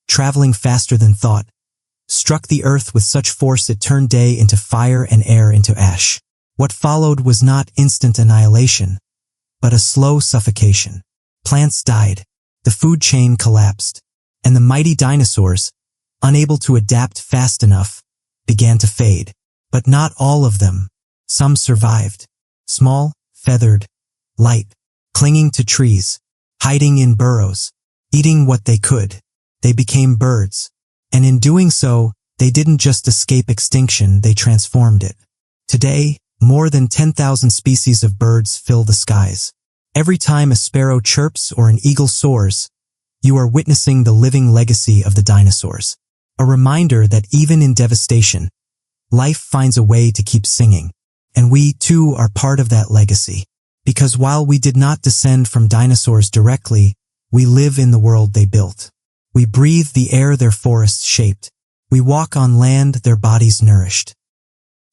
traveling faster than thought, struck the earth with such force it turned day into fire and air into ash. What followed was not instant annihilation, but a slow suffocation. Plants died, the food chain collapsed, and the mighty dinosaurs, unable to adapt fast enough, began to fade. But not all of them. Some survived. Small, feathered, light, clinging to trees, hiding in burrows, eating what they could. They became birds. And in doing so, they didn't just escape extinction, they transformed it. Today, more than 10,000 species of birds fill the skies. Every time a sparrow chirps or an eagle soars, you are witnessing the living legacy of the dinosaurs. A reminder that even in devastation, life finds a way to keep singing. And we, too, are part of that legacy. Because while we did not descend from dinosaurs directly, we live in the world they built. We breathe the air their forests shaped. We walk on land their bodies nourished.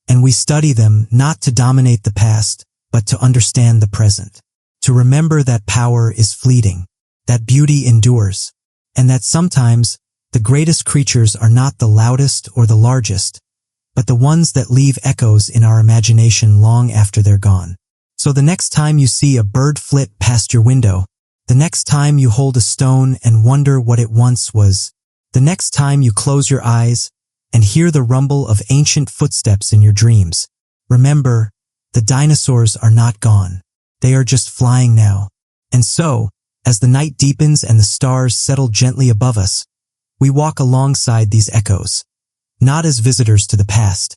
And we study them not to dominate the past, but to understand the present. To remember that power is fleeting, that beauty endures, and that sometimes the greatest creatures are not the loudest or the largest, but the ones that leave echoes in our imagination long after they're gone. So the next time you see a bird flit past your window, the next time you hold a stone and wonder what it once was, the next time you close your eyes and hear the rumble of ancient footsteps in your dreams, remember, the dinosaurs are not gone. They are just flying now. And so, as the night deepens and the stars settle gently above us, we walk alongside these echoes, not as visitors to the past,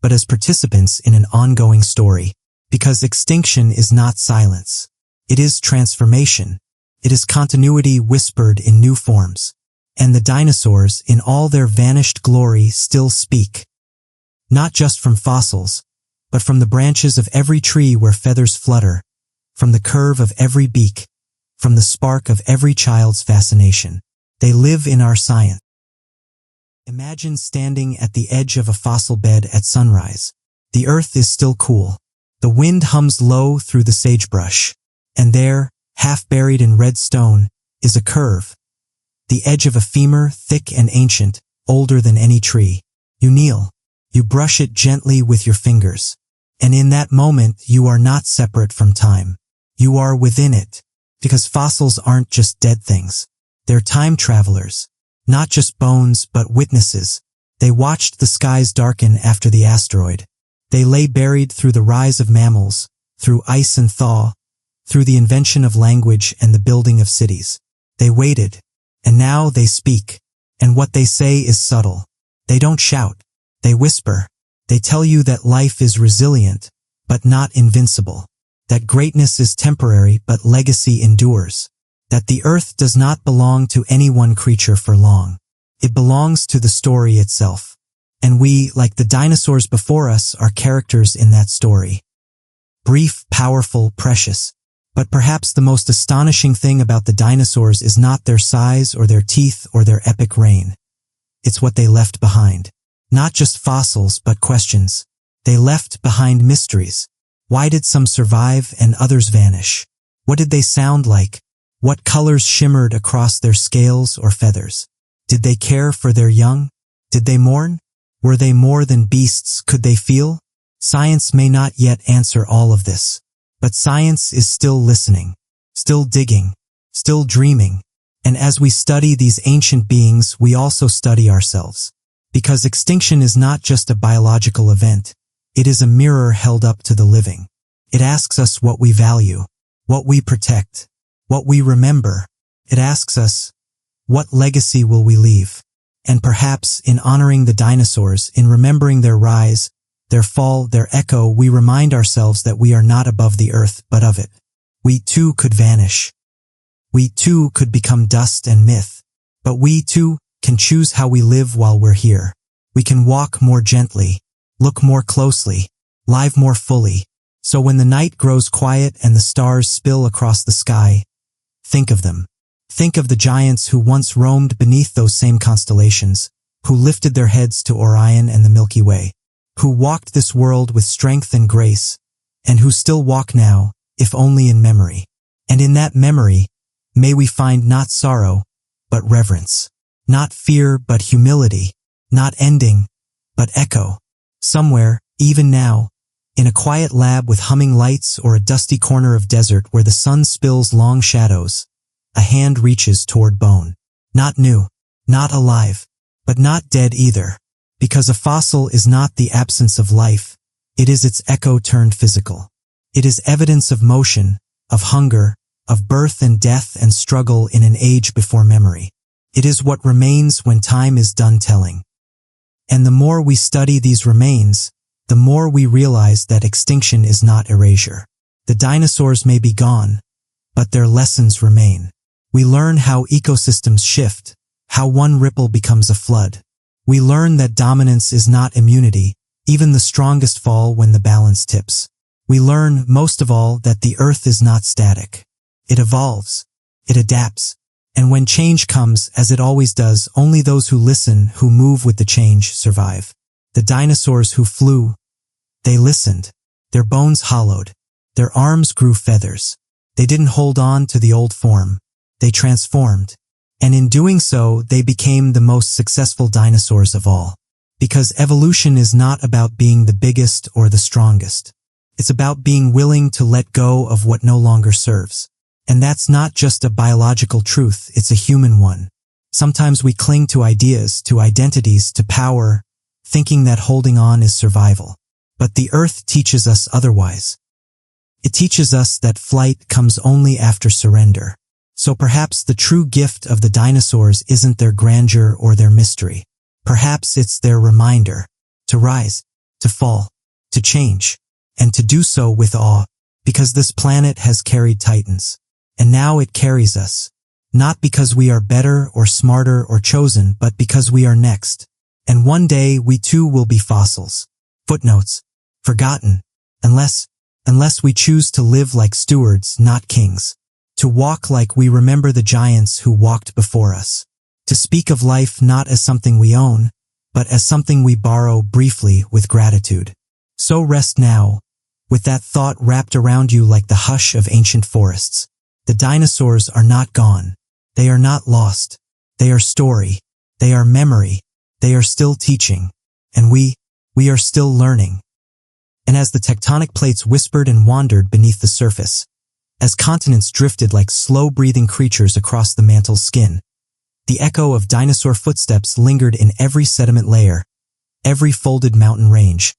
but as participants in an ongoing story. Because extinction is not silence. It is transformation. It is continuity whispered in new forms. And the dinosaurs, in all their vanished glory, still speak. Not just from fossils, but from the branches of every tree where feathers flutter, from the curve of every beak, from the spark of every child's fascination. They live in our science. Imagine standing at the edge of a fossil bed at sunrise. The earth is still cool. The wind hums low through the sagebrush. And there, half buried in red stone, is a curve. The edge of a femur, thick and ancient, older than any tree. You kneel. You brush it gently with your fingers. And in that moment, you are not separate from time. You are within it. Because fossils aren't just dead things. They're time travelers. Not just bones, but witnesses. They watched the skies darken after the asteroid. They lay buried through the rise of mammals, through ice and thaw, through the invention of language and the building of cities. They waited, and now they speak. And what they say is subtle. They don't shout. They whisper. They tell you that life is resilient, but not invincible. That greatness is temporary, but legacy endures. That the earth does not belong to any one creature for long. It belongs to the story itself. And we, like the dinosaurs before us, are characters in that story. Brief, powerful, precious. But perhaps the most astonishing thing about the dinosaurs is not their size or their teeth or their epic reign. It's what they left behind. Not just fossils, but questions. They left behind mysteries. Why did some survive and others vanish? What did they sound like? What colors shimmered across their scales or feathers? Did they care for their young? Did they mourn? Were they more than beasts? Could they feel? Science may not yet answer all of this. But science is still listening, still digging, still dreaming. And as we study these ancient beings, we also study ourselves. Because extinction is not just a biological event. It is a mirror held up to the living. It asks us what we value, what we protect, what we remember. It asks us, what legacy will we leave? And perhaps in honoring the dinosaurs, in remembering their rise, their fall, their echo, we remind ourselves that we are not above the earth, but of it. We too could vanish. We too could become dust and myth. But we too can choose how we live while we're here. We can walk more gently, look more closely, live more fully. So when the night grows quiet and the stars spill across the sky, think of them. Think of the giants who once roamed beneath those same constellations, who lifted their heads to Orion and the Milky Way, who walked this world with strength and grace, and who still walk now, if only in memory. And in that memory, may we find not sorrow, but reverence. Not fear, but humility. Not ending, but echo. Somewhere, even now, in a quiet lab with humming lights or a dusty corner of desert where the sun spills long shadows, a hand reaches toward bone. Not new, not alive, but not dead either. Because a fossil is not the absence of life, it is its echo turned physical. It is evidence of motion, of hunger, of birth and death and struggle in an age before memory. It is what remains when time is done telling. And the more we study these remains, the more we realize that extinction is not erasure. The dinosaurs may be gone, but their lessons remain. We learn how ecosystems shift, how one ripple becomes a flood. We learn that dominance is not immunity, even the strongest fall when the balance tips. We learn, most of all, that the earth is not static. It evolves. It adapts. And when change comes, as it always does, only those who listen, who move with the change, survive. The dinosaurs who flew, they listened. Their bones hollowed. Their arms grew feathers. They didn't hold on to the old form. They transformed. And in doing so, they became the most successful dinosaurs of all. Because evolution is not about being the biggest or the strongest. It's about being willing to let go of what no longer serves. And that's not just a biological truth, it's a human one. Sometimes we cling to ideas, to identities, to power, thinking that holding on is survival. But the earth teaches us otherwise. It teaches us that flight comes only after surrender. So perhaps the true gift of the dinosaurs isn't their grandeur or their mystery. Perhaps it's their reminder to rise, to fall, to change, and to do so with awe, because this planet has carried titans. And now it carries us, not because we are better or smarter or chosen, but because we are next. And one day we too will be fossils, footnotes, forgotten, unless we choose to live like stewards, not kings, to walk like we remember the giants who walked before us, to speak of life not as something we own, but as something we borrow briefly with gratitude. So rest now, with that thought wrapped around you like the hush of ancient forests. The dinosaurs are not gone. They are not lost. They are story. They are memory. They are still teaching. And we are still learning. And as the tectonic plates whispered and wandered beneath the surface, as continents drifted like slow-breathing creatures across the mantle's skin, the echo of dinosaur footsteps lingered in every sediment layer, every folded mountain range,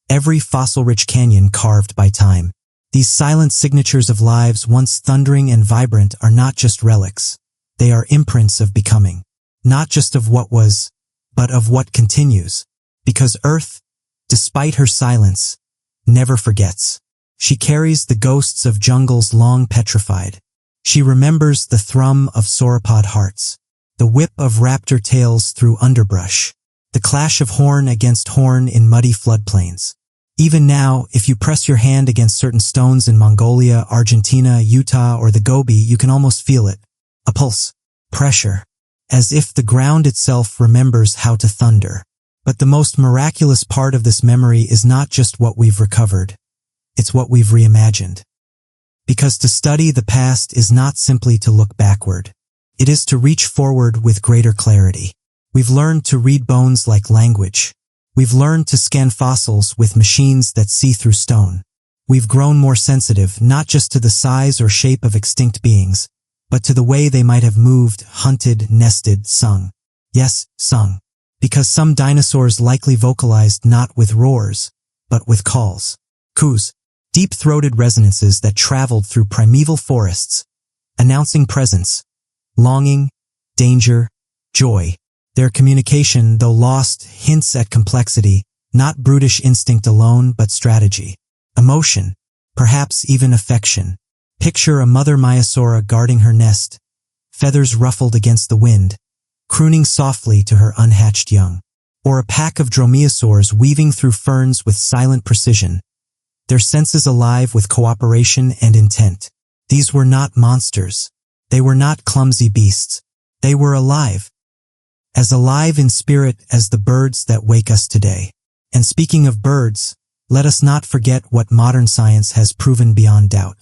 every fossil-rich canyon carved by time. These silent signatures of lives once thundering and vibrant are not just relics. They are imprints of becoming. Not just of what was, but of what continues. Because Earth, despite her silence, never forgets. She carries the ghosts of jungles long petrified. She remembers the thrum of sauropod hearts, the whip of raptor tails through underbrush, the clash of horn against horn in muddy floodplains. Even now, if you press your hand against certain stones in Mongolia, Argentina, Utah, or the Gobi, you can almost feel it. A pulse. Pressure. As if the ground itself remembers how to thunder. But the most miraculous part of this memory is not just what we've recovered. It's what we've reimagined. Because to study the past is not simply to look backward. It is to reach forward with greater clarity. We've learned to read bones like language. We've learned to scan fossils with machines that see through stone. We've grown more sensitive, not just to the size or shape of extinct beings, but to the way they might have moved, hunted, nested, sung. Yes, sung. Because some dinosaurs likely vocalized not with roars, but with calls. Coos. Deep-throated resonances that traveled through primeval forests, announcing presence, longing, danger, joy. Their communication, though lost, hints at complexity, not brutish instinct alone, but strategy, emotion, perhaps even affection. Picture a mother Maiasaura guarding her nest, feathers ruffled against the wind, crooning softly to her unhatched young. Or a pack of dromaeosaurs weaving through ferns with silent precision, their senses alive with cooperation and intent. These were not monsters. They were not clumsy beasts. They were alive. As alive in spirit as the birds that wake us today. And speaking of birds, let us not forget what modern science has proven beyond doubt.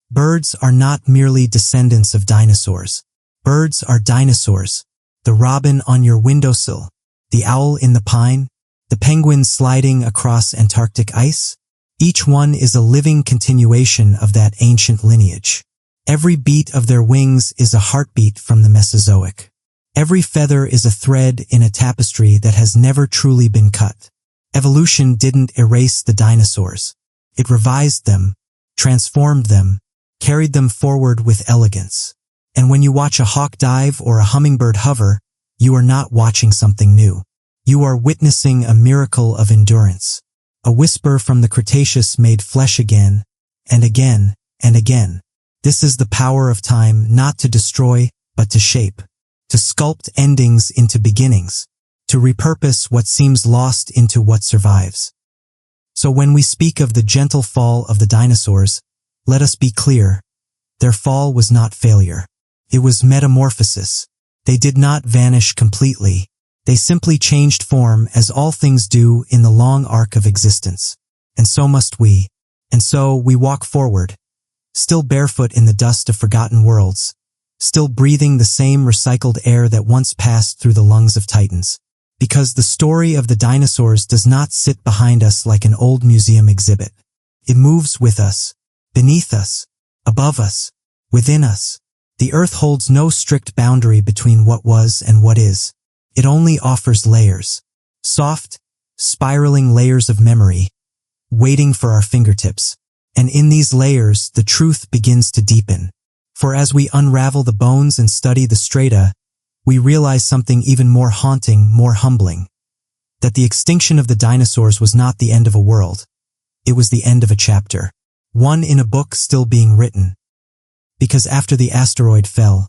Birds are not merely descendants of dinosaurs. Birds are dinosaurs. The robin on your windowsill, the owl in the pine, the penguin sliding across Antarctic ice. Each one is a living continuation of that ancient lineage. Every beat of their wings is a heartbeat from the Mesozoic. Every feather is a thread in a tapestry that has never truly been cut. Evolution didn't erase the dinosaurs. It revised them, transformed them, carried them forward with elegance. And when you watch a hawk dive or a hummingbird hover, you are not watching something new. You are witnessing a miracle of endurance. A whisper from the Cretaceous made flesh again, and again, and again. This is the power of time, not to destroy, but to shape. To sculpt endings into beginnings. To repurpose what seems lost into what survives. So when we speak of the gentle fall of the dinosaurs, let us be clear. Their fall was not failure. It was metamorphosis. They did not vanish completely. They simply changed form as all things do in the long arc of existence. And so must we. And so we walk forward, still barefoot in the dust of forgotten worlds, still breathing the same recycled air that once passed through the lungs of titans. Because the story of the dinosaurs does not sit behind us like an old museum exhibit. It moves with us, beneath us, above us, within us. The earth holds no strict boundary between what was and what is. It only offers layers. Soft, spiraling layers of memory, waiting for our fingertips. And in these layers, the truth begins to deepen. For as we unravel the bones and study the strata, we realize something even more haunting, more humbling. That the extinction of the dinosaurs was not the end of a world. It was the end of a chapter. One in a book still being written. Because after the asteroid fell,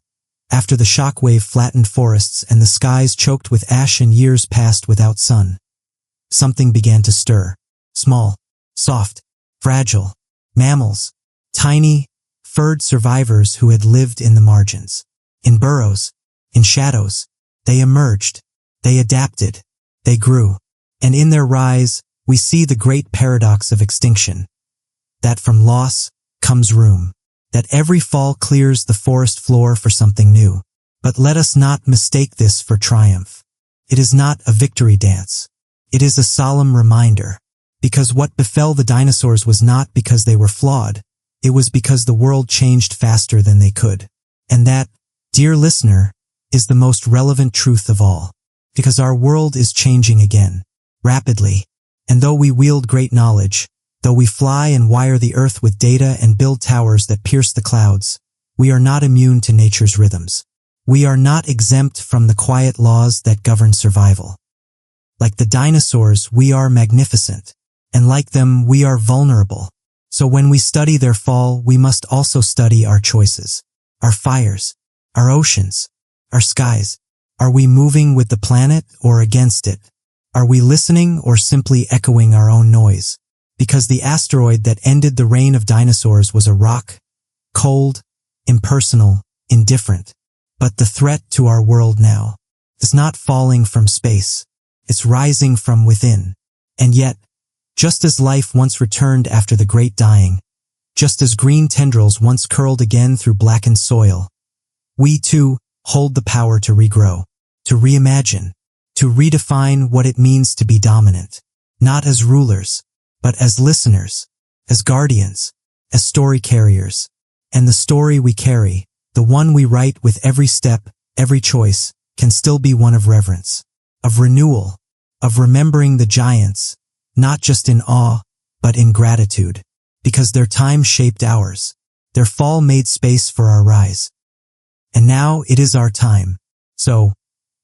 after the shockwave flattened forests and the skies choked with ash and years passed without sun, something began to stir. Small, soft, fragile, mammals, tiny, furred survivors who had lived in the margins. In burrows, in shadows, they emerged, they adapted, they grew. And in their rise, we see the great paradox of extinction. That from loss comes room. That every fall clears the forest floor for something new. But let us not mistake this for triumph. It is not a victory dance. It is a solemn reminder. Because what befell the dinosaurs was not because they were flawed. It was because the world changed faster than they could. And that, dear listener, is the most relevant truth of all. Because our world is changing again. Rapidly. And though we wield great knowledge, though we fly and wire the earth with data and build towers that pierce the clouds, we are not immune to nature's rhythms. We are not exempt from the quiet laws that govern survival. Like the dinosaurs, we are magnificent. And like them, we are vulnerable. So when we study their fall, we must also study our choices. Our fires. Our oceans. Our skies. Are we moving with the planet or against it? Are we listening or simply echoing our own noise? Because the asteroid that ended the reign of dinosaurs was a rock, cold, impersonal, indifferent. But the threat to our world now is not falling from space. It's rising from within. And yet, just as life once returned after the great dying, just as green tendrils once curled again through blackened soil, we too hold the power to regrow, to reimagine, to redefine what it means to be dominant, not as rulers, but as listeners, as guardians, as story carriers. And the story we carry, the one we write with every step, every choice, can still be one of reverence, of renewal, of remembering the giants, not just in awe, but in gratitude, because their time shaped ours, their fall made space for our rise. And now it is our time. So,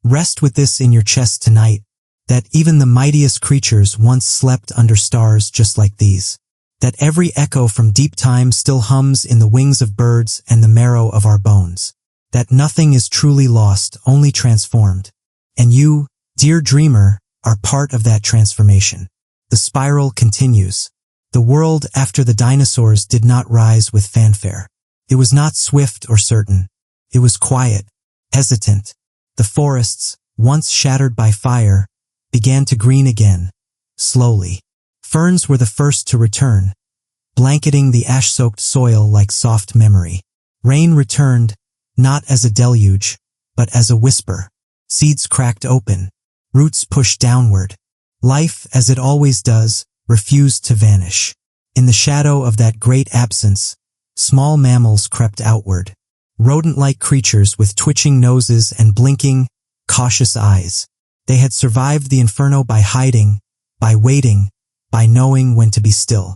rest with this in your chest tonight, that even the mightiest creatures once slept under stars just like these. That every echo from deep time still hums in the wings of birds and the marrow of our bones. That nothing is truly lost, only transformed. And you, dear dreamer, are part of that transformation. The spiral continues. The world after the dinosaurs did not rise with fanfare. It was not swift or certain. It was quiet, hesitant. The forests, once shattered by fire, began to green again, slowly. Ferns were the first to return, blanketing the ash-soaked soil like soft memory. Rain returned, not as a deluge, but as a whisper. Seeds cracked open, roots pushed downward. Life, as it always does, refused to vanish. In the shadow of that great absence, small mammals crept outward. Rodent-like creatures with twitching noses and blinking, cautious eyes. They had survived the inferno by hiding, by waiting, by knowing when to be still.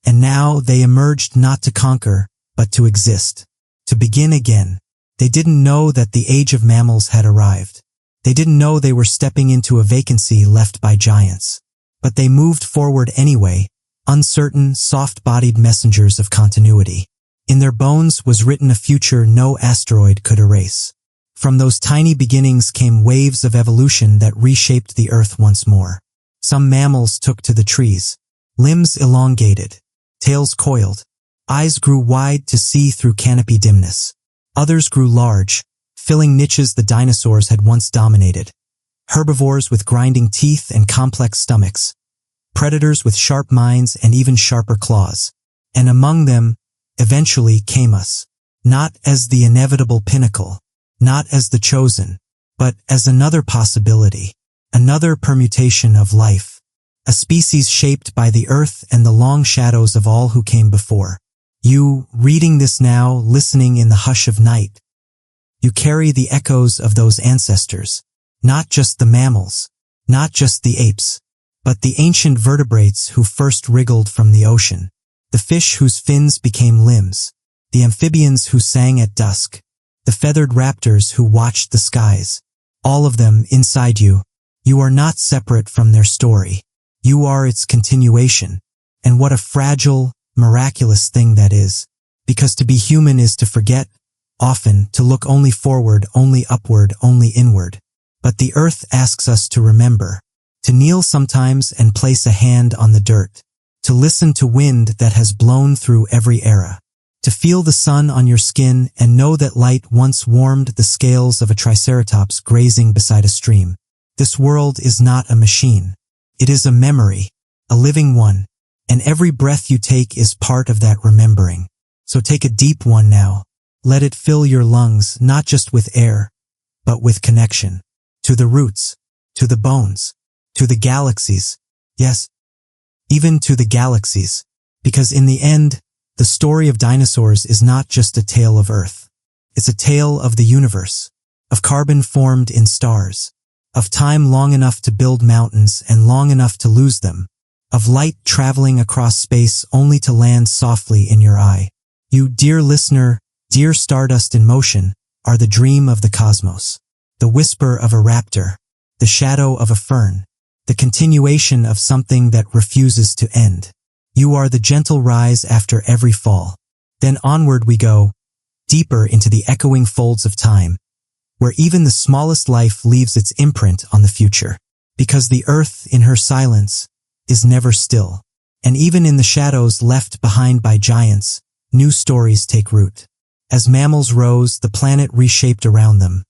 And now they emerged not to conquer, but to exist, to begin again. They didn't know that the age of mammals had arrived. They didn't know they were stepping into a vacancy left by giants. But they moved forward anyway, uncertain, soft-bodied messengers of continuity. In their bones was written a future no asteroid could erase. From those tiny beginnings came waves of evolution that reshaped the earth once more. Some mammals took to the trees, limbs elongated, tails coiled, eyes grew wide to see through canopy dimness. Others grew large, filling niches the dinosaurs had once dominated. Herbivores with grinding teeth and complex stomachs, predators with sharp minds and even sharper claws. And among them, eventually came us, not as the inevitable pinnacle, not as the chosen, but as another possibility, another permutation of life, a species shaped by the earth and the long shadows of all who came before. You, reading this now, listening in the hush of night, you carry the echoes of those ancestors, not just the mammals, not just the apes, but the ancient vertebrates who first wriggled from the ocean, the fish whose fins became limbs, the amphibians who sang at dusk, the feathered raptors who watched the skies. All of them inside you. You are not separate from their story. You are its continuation. And what a fragile, miraculous thing that is. Because to be human is to forget, often to look only forward, only upward, only inward. But the earth asks us to remember, to kneel sometimes and place a hand on the dirt, to listen to wind that has blown through every era, to feel the sun on your skin and know that light once warmed the scales of a triceratops grazing beside a stream. This world is not a machine. It is a memory, a living one, and every breath you take is part of that remembering. So take a deep one now. Let it fill your lungs, not just with air, but with connection. To the roots, to the bones, to the galaxies. Yes, even to the galaxies. Because in the end, the story of dinosaurs is not just a tale of Earth. It's a tale of the universe, of carbon formed in stars, of time long enough to build mountains and long enough to lose them, of light traveling across space only to land softly in your eye. You, dear listener, dear stardust in motion, are the dream of the cosmos, the whisper of a raptor, the shadow of a fern, the continuation of something that refuses to end. You are the gentle rise after every fall. Then onward we go, deeper into the echoing folds of time, where even the smallest life leaves its imprint on the future. Because the earth, in her silence, is never still. And even in the shadows left behind by giants, new stories take root. As mammals rose, the planet reshaped around them.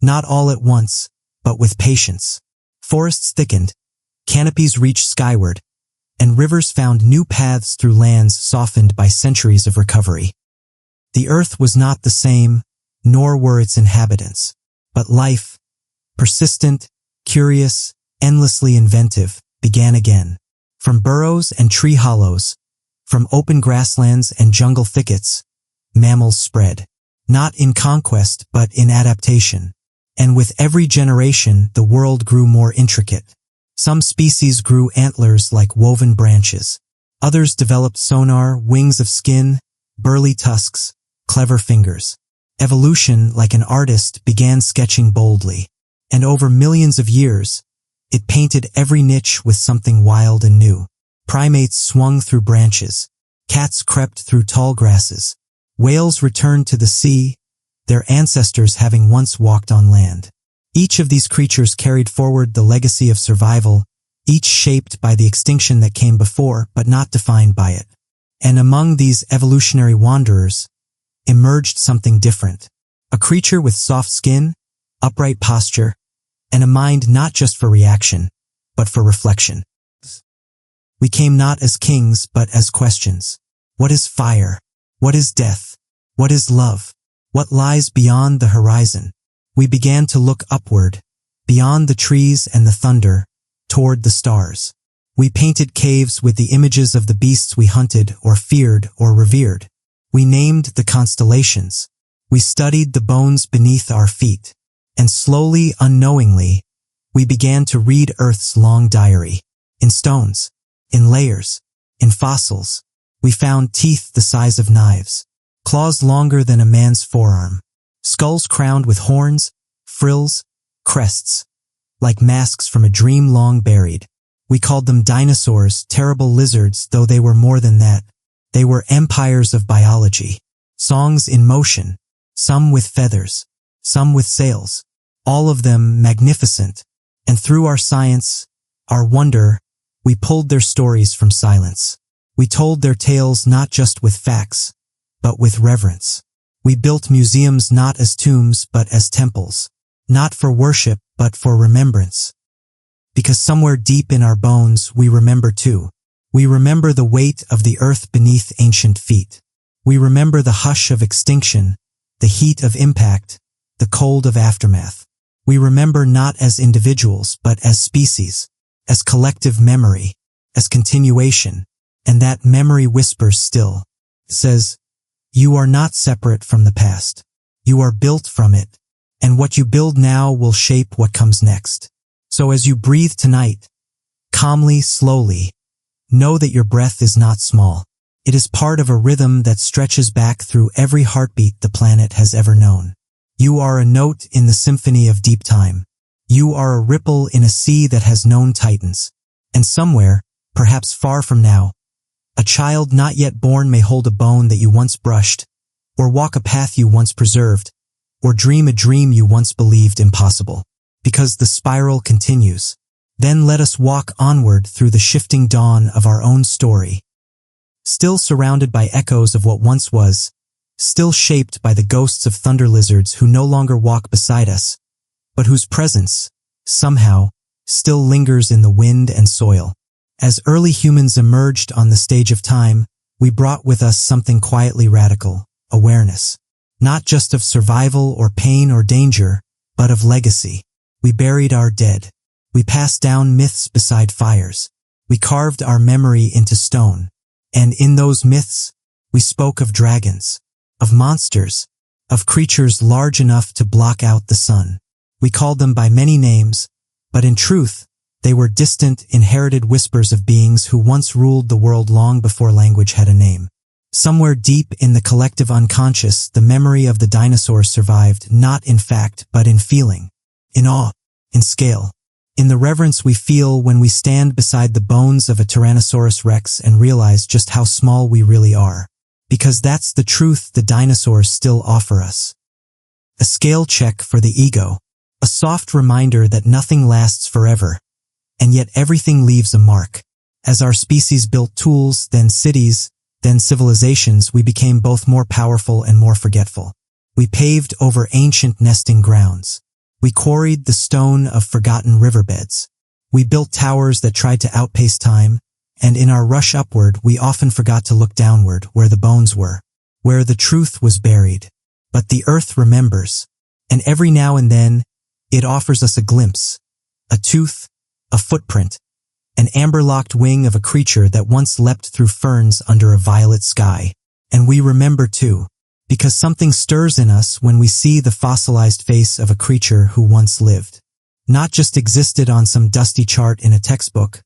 Not all at once, but with patience. Forests thickened, canopies reached skyward, and rivers found new paths through lands softened by centuries of recovery. The earth was not the same, nor were its inhabitants. But life, persistent, curious, endlessly inventive, began again. From burrows and tree hollows, from open grasslands and jungle thickets, mammals spread. Not in conquest, but in adaptation. And with every generation, the world grew more intricate. Some species grew antlers like woven branches. Others developed sonar, wings of skin, burly tusks, clever fingers. Evolution, like an artist, began sketching boldly. And over millions of years, it painted every niche with something wild and new. Primates swung through branches. Cats crept through tall grasses. Whales returned to the sea, their ancestors having once walked on land. Each of these creatures carried forward the legacy of survival, each shaped by the extinction that came before, but not defined by it. And among these evolutionary wanderers emerged something different. A creature with soft skin, upright posture, and a mind not just for reaction, but for reflection. We came not as kings, but as questions. What is fire? What is death? What is love? What lies beyond the horizon? We began to look upward, beyond the trees and the thunder, toward the stars. We painted caves with the images of the beasts we hunted or feared or revered. We named the constellations. We studied the bones beneath our feet. And slowly, unknowingly, we began to read Earth's long diary. In stones, in layers, in fossils, we found teeth the size of knives, claws longer than a man's forearm, skulls crowned with horns, frills, crests, like masks from a dream long buried. We called them dinosaurs, terrible lizards, though they were more than that. They were empires of biology, songs in motion, some with feathers, some with sails, all of them magnificent. And through our science, our wonder, we pulled their stories from silence. We told their tales not just with facts, but with reverence. We built museums not as tombs but as temples, not for worship but for remembrance. Because somewhere deep in our bones we remember too. We remember the weight of the earth beneath ancient feet. We remember the hush of extinction, the heat of impact, the cold of aftermath. We remember not as individuals but as species, as collective memory, as continuation, and that memory whispers still. It says, "You are not separate from the past. You are built from it, and what you build now will shape what comes next." So as you breathe tonight, calmly, slowly, know that your breath is not small. It is part of a rhythm that stretches back through every heartbeat the planet has ever known. You are a note in the symphony of deep time. You are a ripple in a sea that has known titans. And somewhere, perhaps far from now, a child not yet born may hold a bone that you once brushed, or walk a path you once preserved, or dream a dream you once believed impossible. Because the spiral continues. Then let us walk onward through the shifting dawn of our own story. Still surrounded by echoes of what once was, still shaped by the ghosts of thunder lizards who no longer walk beside us, but whose presence, somehow, still lingers in the wind and soil. As early humans emerged on the stage of time, we brought with us something quietly radical, awareness. Not just of survival or pain or danger, but of legacy. We buried our dead. We passed down myths beside fires. We carved our memory into stone. And in those myths, we spoke of dragons, of monsters, of creatures large enough to block out the sun. We called them by many names, but in truth, they were distant, inherited whispers of beings who once ruled the world long before language had a name. Somewhere deep in the collective unconscious, the memory of the dinosaurs survived, not in fact, but in feeling, in awe, in scale, in the reverence we feel when we stand beside the bones of a Tyrannosaurus Rex and realize just how small we really are. Because that's the truth the dinosaurs still offer us. A scale check for the ego, a soft reminder that nothing lasts forever, and yet everything leaves a mark. As our species built tools, then cities, then civilizations, we became both more powerful and more forgetful. We paved over ancient nesting grounds. We quarried the stone of forgotten riverbeds. We built towers that tried to outpace time, and in our rush upward, we often forgot to look downward where the bones were, where the truth was buried. But the earth remembers, and every now and then, it offers us a glimpse, a tooth, a footprint, an amber-locked wing of a creature that once leapt through ferns under a violet sky. And we remember too, because something stirs in us when we see the fossilized face of a creature who once lived. Not just existed on some dusty chart in a textbook,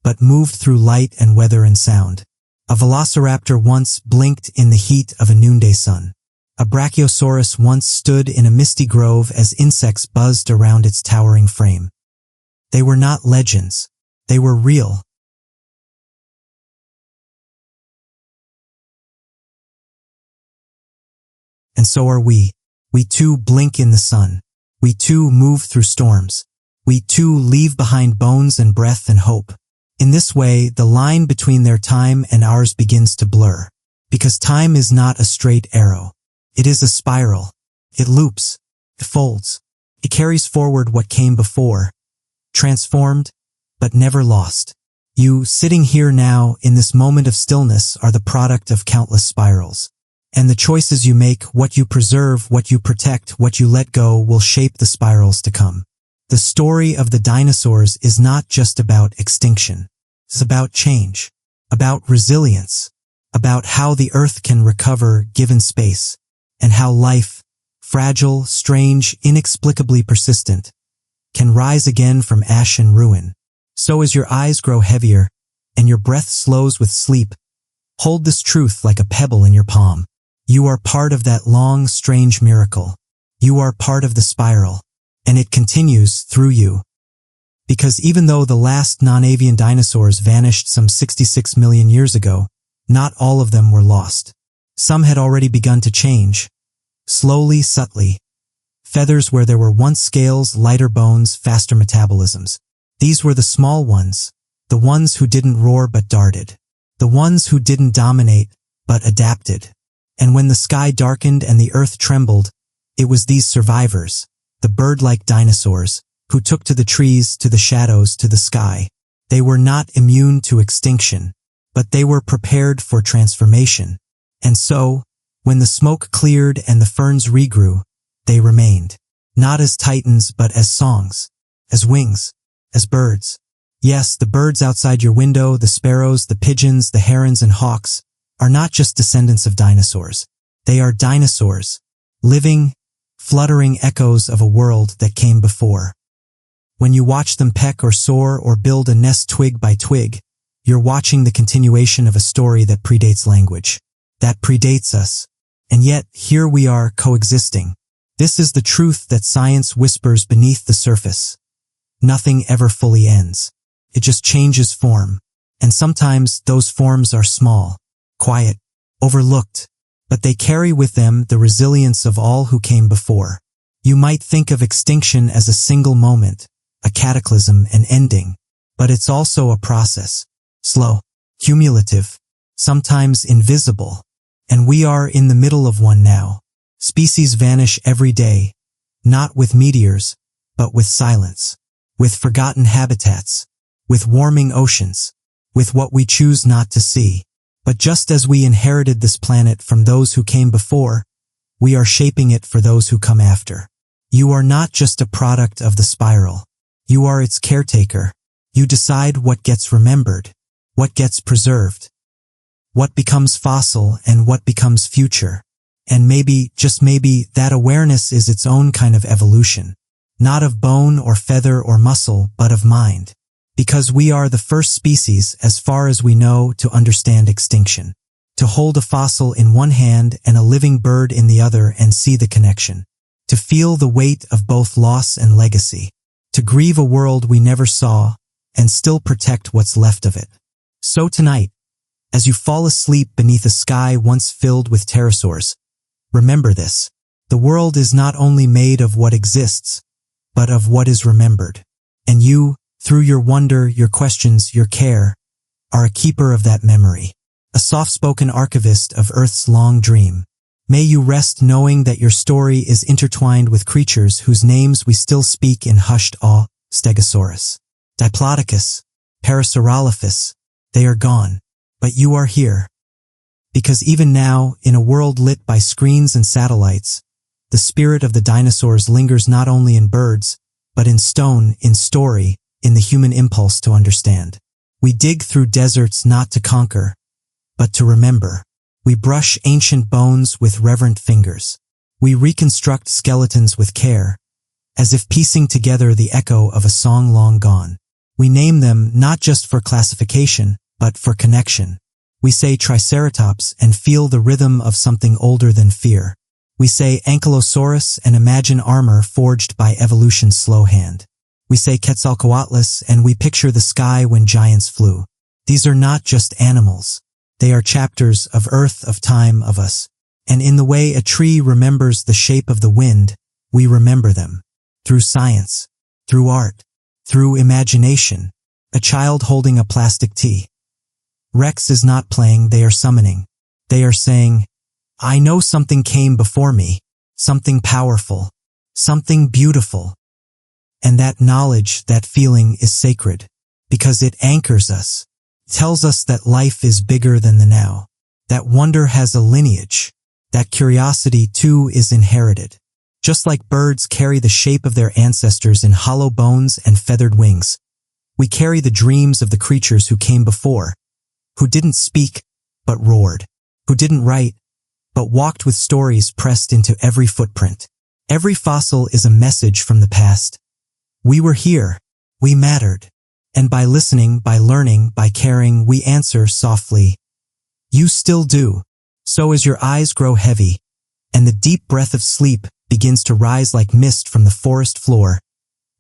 but moved through light and weather and sound. A velociraptor once blinked in the heat of a noonday sun. A brachiosaurus once stood in a misty grove as insects buzzed around its towering frame. They were not legends. They were real. And so are we. We too blink in the sun. We too move through storms. We too leave behind bones and breath and hope. In this way, the line between their time and ours begins to blur. Because time is not a straight arrow. It is a spiral. It loops. It folds. It carries forward what came before. Transformed, but never lost. You, sitting here now, in this moment of stillness, are the product of countless spirals. And the choices you make, what you preserve, what you protect, what you let go, will shape the spirals to come. The story of the dinosaurs is not just about extinction. It's about change, about resilience, about how the earth can recover given space, and how life, fragile, strange, inexplicably persistent, can rise again from ash and ruin. So as your eyes grow heavier and your breath slows with sleep, hold this truth like a pebble in your palm. You are part of that long, strange miracle. You are part of the spiral, and it continues through you. Because even though the last non-avian dinosaurs vanished some 66 million years ago, not all of them were lost. Some had already begun to change, slowly, subtly. Feathers where there were once scales, lighter bones, faster metabolisms. These were the small ones, the ones who didn't roar but darted, the ones who didn't dominate but adapted. And when the sky darkened and the earth trembled, it was these survivors, the bird-like dinosaurs, who took to the trees, to the shadows, to the sky. They were not immune to extinction, but they were prepared for transformation. And so, when the smoke cleared and the ferns regrew, they remained, not as titans but as songs, as wings, as birds. Yes, the birds outside your window, the sparrows, the pigeons, the herons and hawks, are not just descendants of dinosaurs. They are dinosaurs, living, fluttering echoes of a world that came before. When you watch them peck or soar or build a nest twig by twig, you're watching the continuation of a story that predates language, that predates us. And yet, here we are coexisting. This is the truth that science whispers beneath the surface. Nothing ever fully ends. It just changes form. And sometimes those forms are small, quiet, overlooked, but they carry with them the resilience of all who came before. You might think of extinction as a single moment, a cataclysm, an ending, but it's also a process, slow, cumulative, sometimes invisible, and we are in the middle of one now. Species vanish every day, not with meteors, but with silence, with forgotten habitats, with warming oceans, with what we choose not to see. But just as we inherited this planet from those who came before, we are shaping it for those who come after. You are not just a product of the spiral. You are its caretaker. You decide what gets remembered, what gets preserved, what becomes fossil and what becomes future. And maybe, just maybe, that awareness is its own kind of evolution, not of bone or feather or muscle, but of mind. Because we are the first species, as far as we know, to understand extinction, to hold a fossil in one hand and a living bird in the other and see the connection, to feel the weight of both loss and legacy, to grieve a world we never saw and still protect what's left of it. So tonight, as you fall asleep beneath a sky once filled with pterosaurs, remember this: the world is not only made of what exists, but of what is remembered. And you, through your wonder, your questions, your care, are a keeper of that memory, a soft-spoken archivist of Earth's long dream. May you rest knowing that your story is intertwined with creatures whose names we still speak in hushed awe: Stegosaurus, Diplodocus, Parasaurolophus. They are gone, but you are here. Because even now, in a world lit by screens and satellites, the spirit of the dinosaurs lingers not only in birds, but in stone, in story, in the human impulse to understand. We dig through deserts not to conquer, but to remember. We brush ancient bones with reverent fingers. We reconstruct skeletons with care, as if piecing together the echo of a song long gone. We name them not just for classification, but for connection. We say Triceratops and feel the rhythm of something older than fear. We say Ankylosaurus and imagine armor forged by evolution's slow hand. We say Quetzalcoatlus and we picture the sky when giants flew. These are not just animals. They are chapters of Earth, of time, of us. And in the way a tree remembers the shape of the wind, we remember them. Through science, through art, through imagination. A child holding a plastic tea. Rex is not playing, they are summoning. They are saying, I know something came before me, something powerful, something beautiful. And that knowledge, that feeling is sacred, because it anchors us, tells us that life is bigger than the now, that wonder has a lineage, that curiosity too is inherited. Just like birds carry the shape of their ancestors in hollow bones and feathered wings, we carry the dreams of the creatures who came before, who didn't speak, but roared, who didn't write, but walked with stories pressed into every footprint. Every fossil is a message from the past. We were here. We mattered. And by listening, by learning, by caring, we answer softly. You still do. So as your eyes grow heavy, and the deep breath of sleep begins to rise like mist from the forest floor,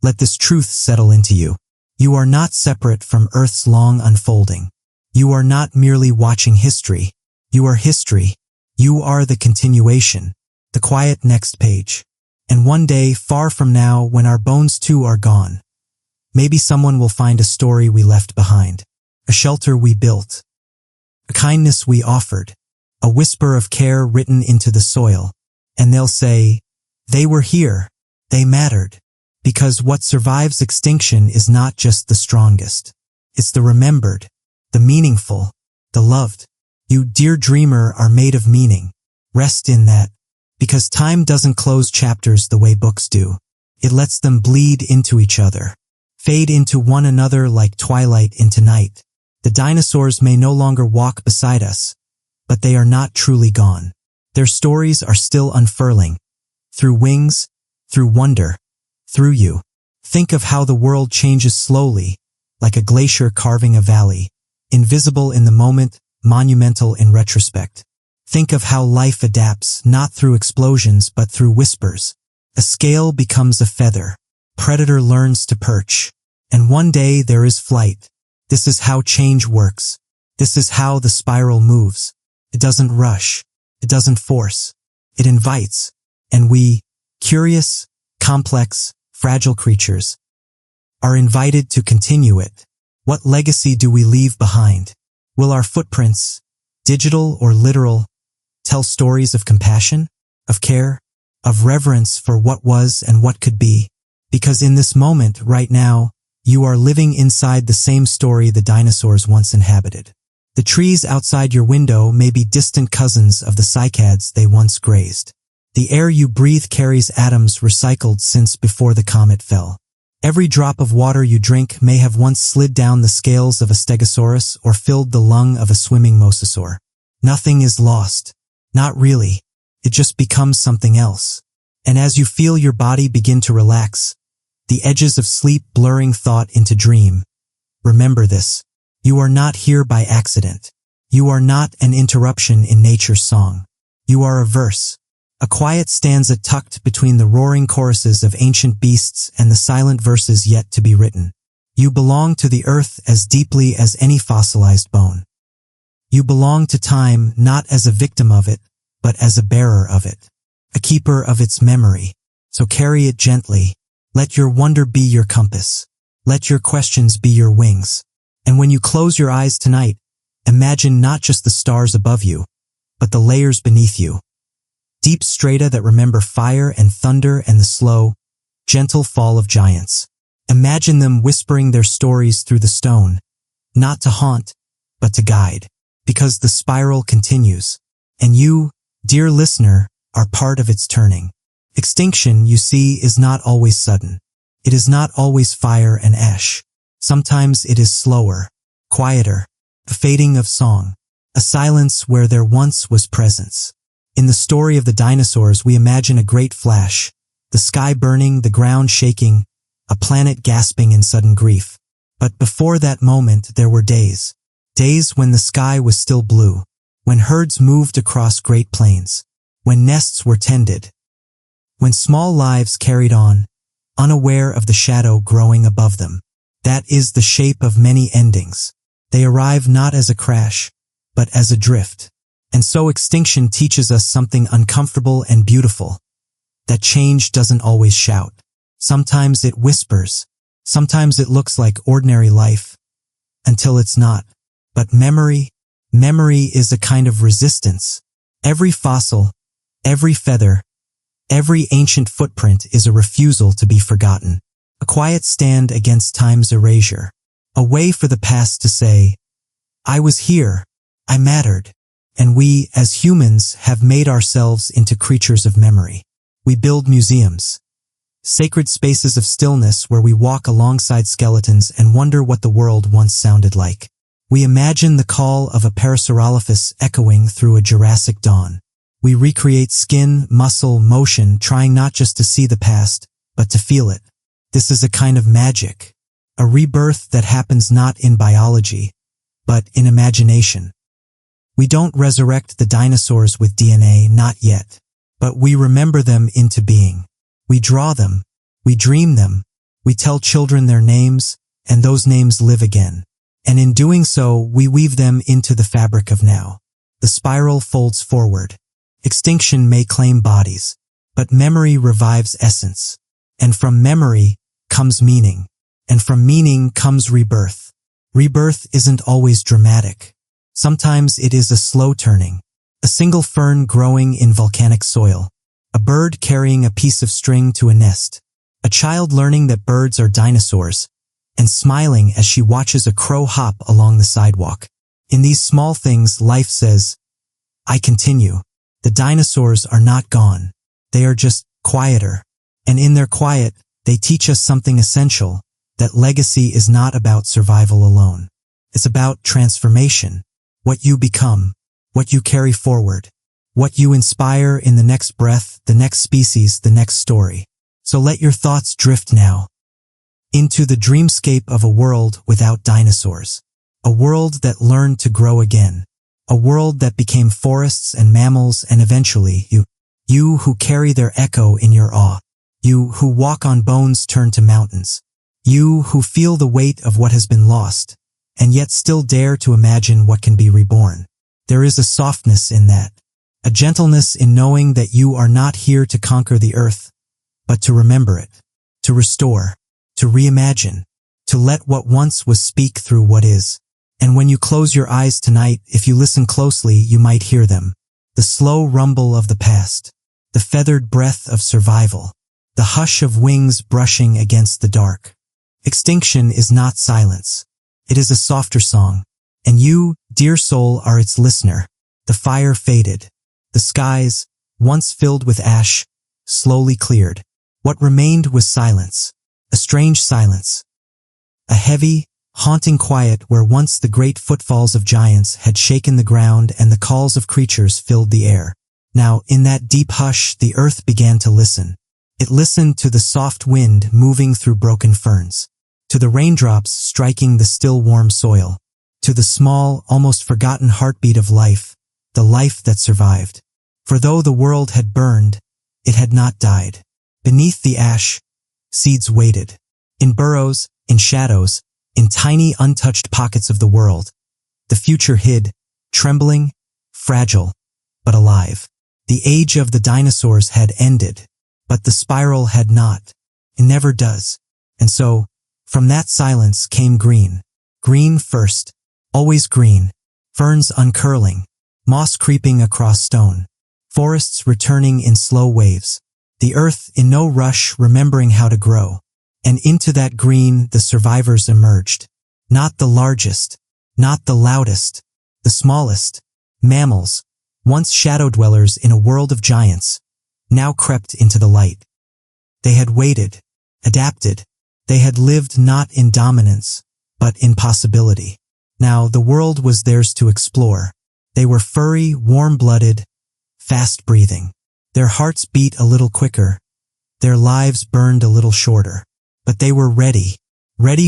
let this truth settle into you. You are not separate from Earth's long unfolding. You are not merely watching history. You are history. You are the continuation, the quiet next page. And one day, far from now, when our bones too are gone, maybe someone will find a story we left behind, a shelter we built, a kindness we offered, a whisper of care written into the soil, and they'll say, they were here, they mattered, because what survives extinction is not just the strongest. It's the remembered, the meaningful, the loved. You, dear dreamer, are made of meaning. Rest in that, because time doesn't close chapters the way books do. It lets them bleed into each other, fade into one another like twilight into night. The dinosaurs may no longer walk beside us, but they are not truly gone. Their stories are still unfurling, through wings, through wonder, through you. Think of how the world changes slowly, like a glacier carving a valley, invisible in the moment, monumental in retrospect. Think of how life adapts, not through explosions but through whispers. A scale becomes a feather. Predator learns to perch. And one day there is flight. This is how change works. This is how the spiral moves. It doesn't rush. It doesn't force. It invites. And we, curious, complex, fragile creatures, are invited to continue it. What legacy do we leave behind? Will our footprints, digital or literal, tell stories of compassion, of care, of reverence for what was and what could be? Because in this moment, right now, you are living inside the same story the dinosaurs once inhabited. The trees outside your window may be distant cousins of the cycads they once grazed. The air you breathe carries atoms recycled since before the comet fell. Every drop of water you drink may have once slid down the scales of a stegosaurus or filled the lung of a swimming mosasaur. Nothing is lost. Not really. It just becomes something else. And as you feel your body begin to relax, the edges of sleep blurring thought into dream, remember this. You are not here by accident. You are not an interruption in nature's song. You are a verse. A quiet stanza tucked between the roaring choruses of ancient beasts and the silent verses yet to be written. You belong to the earth as deeply as any fossilized bone. You belong to time not as a victim of it, but as a bearer of it, a keeper of its memory. So carry it gently. Let your wonder be your compass. Let your questions be your wings. And when you close your eyes tonight, imagine not just the stars above you, but the layers beneath you. Deep strata that remember fire and thunder and the slow, gentle fall of giants. Imagine them whispering their stories through the stone, not to haunt, but to guide, because the spiral continues. And you, dear listener, are part of its turning. Extinction, you see, is not always sudden. It is not always fire and ash. Sometimes it is slower, quieter, the fading of song, a silence where there once was presence. In the story of the dinosaurs, we imagine a great flash, the sky burning, the ground shaking, a planet gasping in sudden grief. But before that moment, there were days. Days when the sky was still blue, when herds moved across great plains, when nests were tended, when small lives carried on, unaware of the shadow growing above them. That is the shape of many endings. They arrive not as a crash, but as a drift. And so extinction teaches us something uncomfortable and beautiful, that change doesn't always shout. Sometimes it whispers. Sometimes it looks like ordinary life, until it's not. But memory is a kind of resistance. Every fossil, every feather, every ancient footprint is a refusal to be forgotten. A quiet stand against time's erasure. A way for the past to say, I was here, I mattered. And we, as humans, have made ourselves into creatures of memory. We build museums, sacred spaces of stillness where we walk alongside skeletons and wonder what the world once sounded like. We imagine the call of a Parasaurolophus echoing through a Jurassic dawn. We recreate skin, muscle, motion, trying not just to see the past, but to feel it. This is a kind of magic, a rebirth that happens not in biology, but in imagination. We don't resurrect the dinosaurs with DNA, not yet, but we remember them into being. We draw them, we dream them, we tell children their names, and those names live again. And in doing so, we weave them into the fabric of now. The spiral folds forward. Extinction may claim bodies, but memory revives essence. And from memory comes meaning. And from meaning comes rebirth. Rebirth isn't always dramatic. Sometimes it is a slow turning. A single fern growing in volcanic soil. A bird carrying a piece of string to a nest. A child learning that birds are dinosaurs, and smiling as she watches a crow hop along the sidewalk. In these small things, life says, I continue. The dinosaurs are not gone. They are just quieter. And in their quiet, they teach us something essential, that legacy is not about survival alone. It's about transformation. What you become, what you carry forward, what you inspire in the next breath, the next species, the next story. So let your thoughts drift now into the dreamscape of a world without dinosaurs. A world that learned to grow again. A world that became forests and mammals and eventually you who carry their echo in your awe. You who walk on bones turned to mountains. You who feel the weight of what has been lost, and yet still dare to imagine what can be reborn. There is a softness in that, a gentleness in knowing that you are not here to conquer the earth, but to remember it, to restore, to reimagine, to let what once was speak through what is. And when you close your eyes tonight, if you listen closely, you might hear them. The slow rumble of the past, the feathered breath of survival, the hush of wings brushing against the dark. Extinction is not silence. It is a softer song. And you, dear soul, are its listener. The fire faded. The skies, once filled with ash, slowly cleared. What remained was silence. A strange silence. A heavy, haunting quiet where once the great footfalls of giants had shaken the ground and the calls of creatures filled the air. Now, in that deep hush, the earth began to listen. It listened to the soft wind moving through broken ferns, to the raindrops striking the still warm soil, to the small, almost forgotten heartbeat of life, the life that survived. For though the world had burned, it had not died. Beneath the ash, seeds waited. In burrows, in shadows, in tiny untouched pockets of the world, the future hid, trembling, fragile, but alive. The age of the dinosaurs had ended, but the spiral had not. It never does. And so, from that silence came green. Green first, always green. Ferns uncurling, moss creeping across stone. Forests returning in slow waves. The earth in no rush, remembering how to grow. And into that green the survivors emerged. Not the largest, not the loudest, the smallest. Mammals, once shadow dwellers in a world of giants, now crept into the light. They had waited, adapted. They had lived not in dominance, but in possibility. Now the world was theirs to explore. They were furry, warm-blooded, fast-breathing. Their hearts beat a little quicker. Their lives burned a little shorter. But they were ready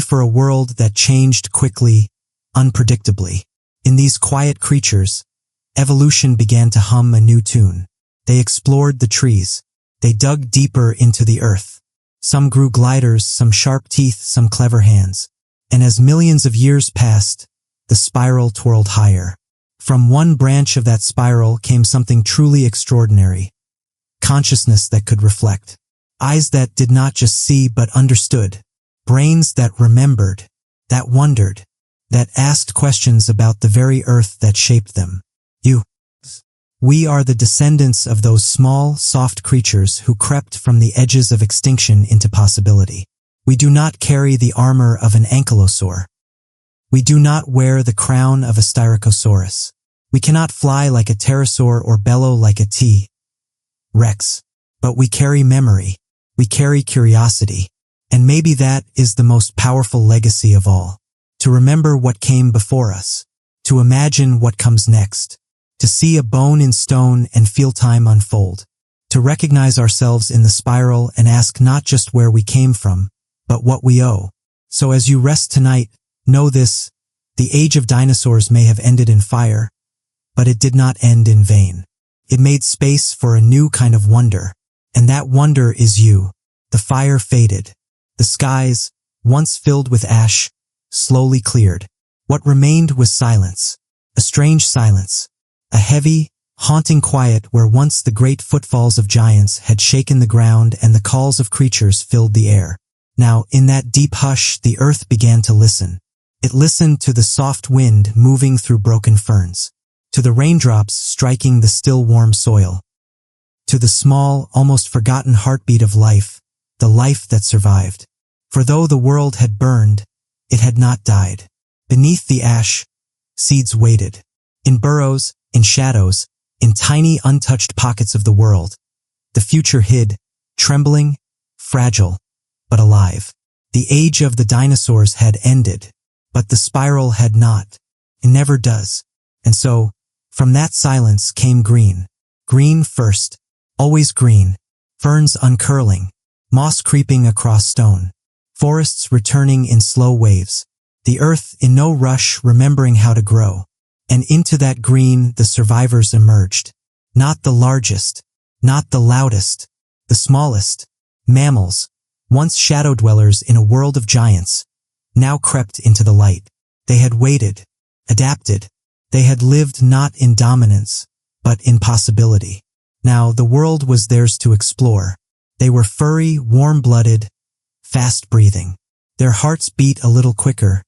for a world that changed quickly, unpredictably. In these quiet creatures, evolution began to hum a new tune. They explored the trees. They dug deeper into the earth. Some grew gliders, some sharp teeth, some clever hands. And as millions of years passed, the spiral twirled higher. From one branch of that spiral came something truly extraordinary. Consciousness that could reflect. Eyes that did not just see but understood. Brains that remembered, that wondered, that asked questions about the very earth that shaped them. We are the descendants of those small, soft creatures who crept from the edges of extinction into possibility. We do not carry the armor of an ankylosaur. We do not wear the crown of a styracosaurus. We cannot fly like a pterosaur or bellow like a T-Rex. But we carry memory. We carry curiosity. And maybe that is the most powerful legacy of all. To remember what came before us. To imagine what comes next. to see a bone in stone and feel time unfold, to recognize ourselves in the spiral and ask not just where we came from, but what we owe. So as you rest tonight, know this: the age of dinosaurs may have ended in fire, but it did not end in vain. It made space for a new kind of wonder, and that wonder is you. The fire faded. The skies, once filled with ash, slowly cleared. What remained was silence, a strange silence, a heavy, haunting quiet where once the great footfalls of giants had shaken the ground and the calls of creatures filled the air. Now, in that deep hush, the earth began to listen. It listened to the soft wind moving through broken ferns, to the raindrops striking the still warm soil, to the small, almost forgotten heartbeat of life, the life that survived. For though the world had burned, it had not died. Beneath the ash, seeds waited. In burrows, in shadows, in tiny untouched pockets of the world, the future hid, trembling, fragile, but alive. The age of the dinosaurs had ended, but the spiral had not. It never does. And so, from that silence came green. Green first, always green. Ferns uncurling, moss creeping across stone, forests returning in slow waves, the earth in no rush remembering how to grow. And into that green the survivors emerged. Not the largest, not the loudest, the smallest. Mammals, once shadow dwellers in a world of giants, now crept into the light. They had waited, adapted. They had lived not in dominance, but in possibility. Now the world was theirs to explore. They were furry, warm-blooded, fast-breathing. Their hearts beat a little quicker.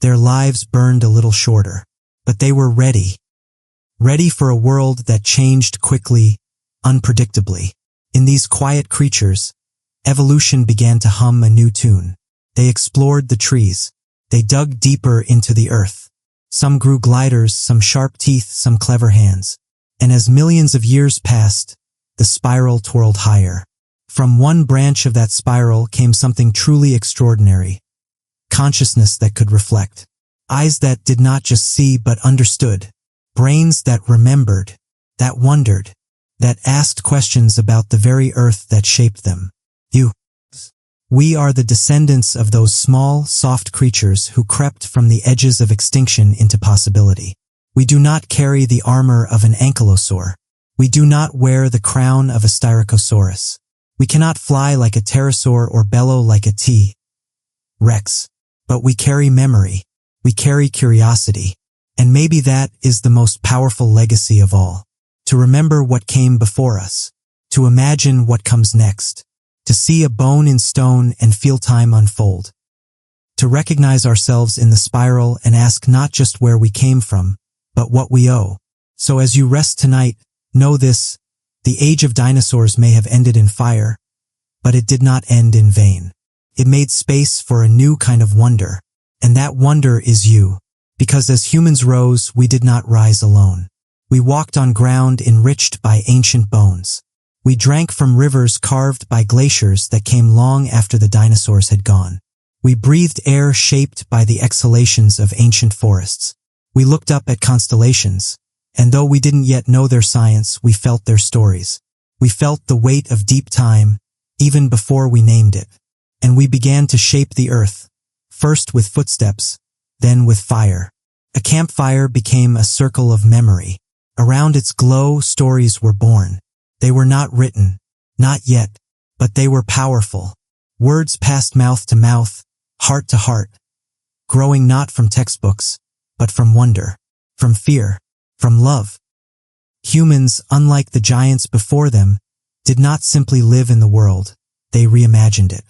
Their lives burned a little shorter. But they were ready. Ready for a world that changed quickly, unpredictably. In these quiet creatures, evolution began to hum a new tune. They explored the trees. They dug deeper into the earth. Some grew gliders, some sharp teeth, some clever hands. And as millions of years passed, the spiral twirled higher. From one branch of that spiral came something truly extraordinary. Consciousness that could reflect. Eyes that did not just see but understood. Brains that remembered, that wondered, that asked questions about the very earth that shaped them. We are the descendants of those small, soft creatures who crept from the edges of extinction into possibility. We do not carry the armor of an ankylosaur. We do not wear the crown of a styracosaurus. We cannot fly like a pterosaur or bellow like a T-Rex. But we carry memory. We carry curiosity. And maybe that is the most powerful legacy of all. To remember what came before us. To imagine what comes next. To see a bone in stone and feel time unfold. To recognize ourselves in the spiral and ask not just where we came from, but what we owe. So as you rest tonight, know this: the age of dinosaurs may have ended in fire, but it did not end in vain. It made space for a new kind of wonder, and that wonder is you. Because as humans rose, we did not rise alone. We walked on ground enriched by ancient bones. We drank from rivers carved by glaciers that came long after the dinosaurs had gone. We breathed air shaped by the exhalations of ancient forests. We looked up at constellations, and though we didn't yet know their science, we felt their stories. We felt the weight of deep time, even before we named it. And we began to shape the earth, first with footsteps, then with fire. A campfire became a circle of memory. Around its glow, stories were born. They were not written, not yet, but they were powerful. Words passed mouth to mouth, heart to heart, growing not from textbooks, but from wonder, from fear, from love. Humans, unlike the giants before them, did not simply live in the world, they reimagined it.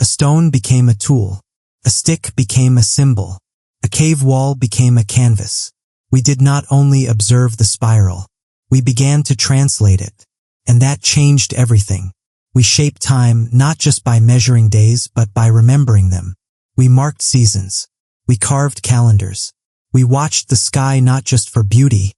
A stone became a tool, a stick became a symbol, a cave wall became a canvas. We did not only observe the spiral, we began to translate it. And that changed everything. We shaped time not just by measuring days, but by remembering them. We marked seasons. We carved calendars. We watched the sky not just for beauty,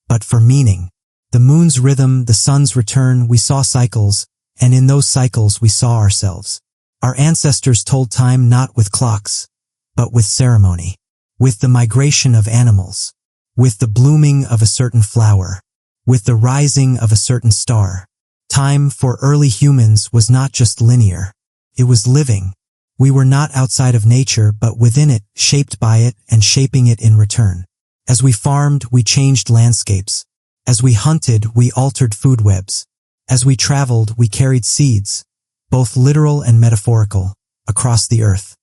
but for meaning. The moon's rhythm, the sun's return, we saw cycles, and in those cycles we saw ourselves. Our ancestors told time not with clocks, but with ceremony, with the migration of animals, with the blooming of a certain flower, with the rising of a certain star. Time for early humans was not just linear. It was living. We were not outside of nature, but within it, shaped by it and shaping it in return. As we farmed, we changed landscapes. As we hunted, we altered food webs. As we traveled, we carried seeds, both literal and metaphorical, across the earth.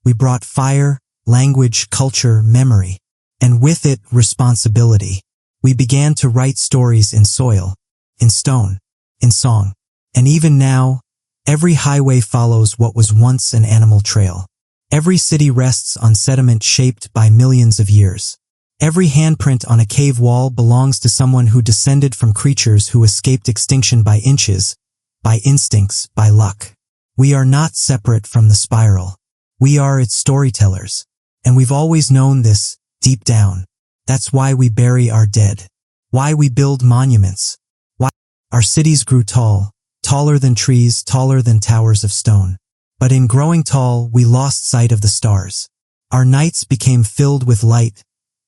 We brought fire, language, culture, memory, and with it, responsibility. We began to write stories in soil, in stone, in song. And even now, every highway follows what was once an animal trail. Every city rests on sediment shaped by millions of years. Every handprint on a cave wall belongs to someone who descended from creatures who escaped extinction by inches, by instincts, by luck. We are not separate from the spiral. We are its storytellers. And we've always known this, deep down. That's why we bury our dead. Why we build monuments. Why our cities grew tall, taller than trees, taller than towers of stone. But in growing tall, we lost sight of the stars. Our nights became filled with light,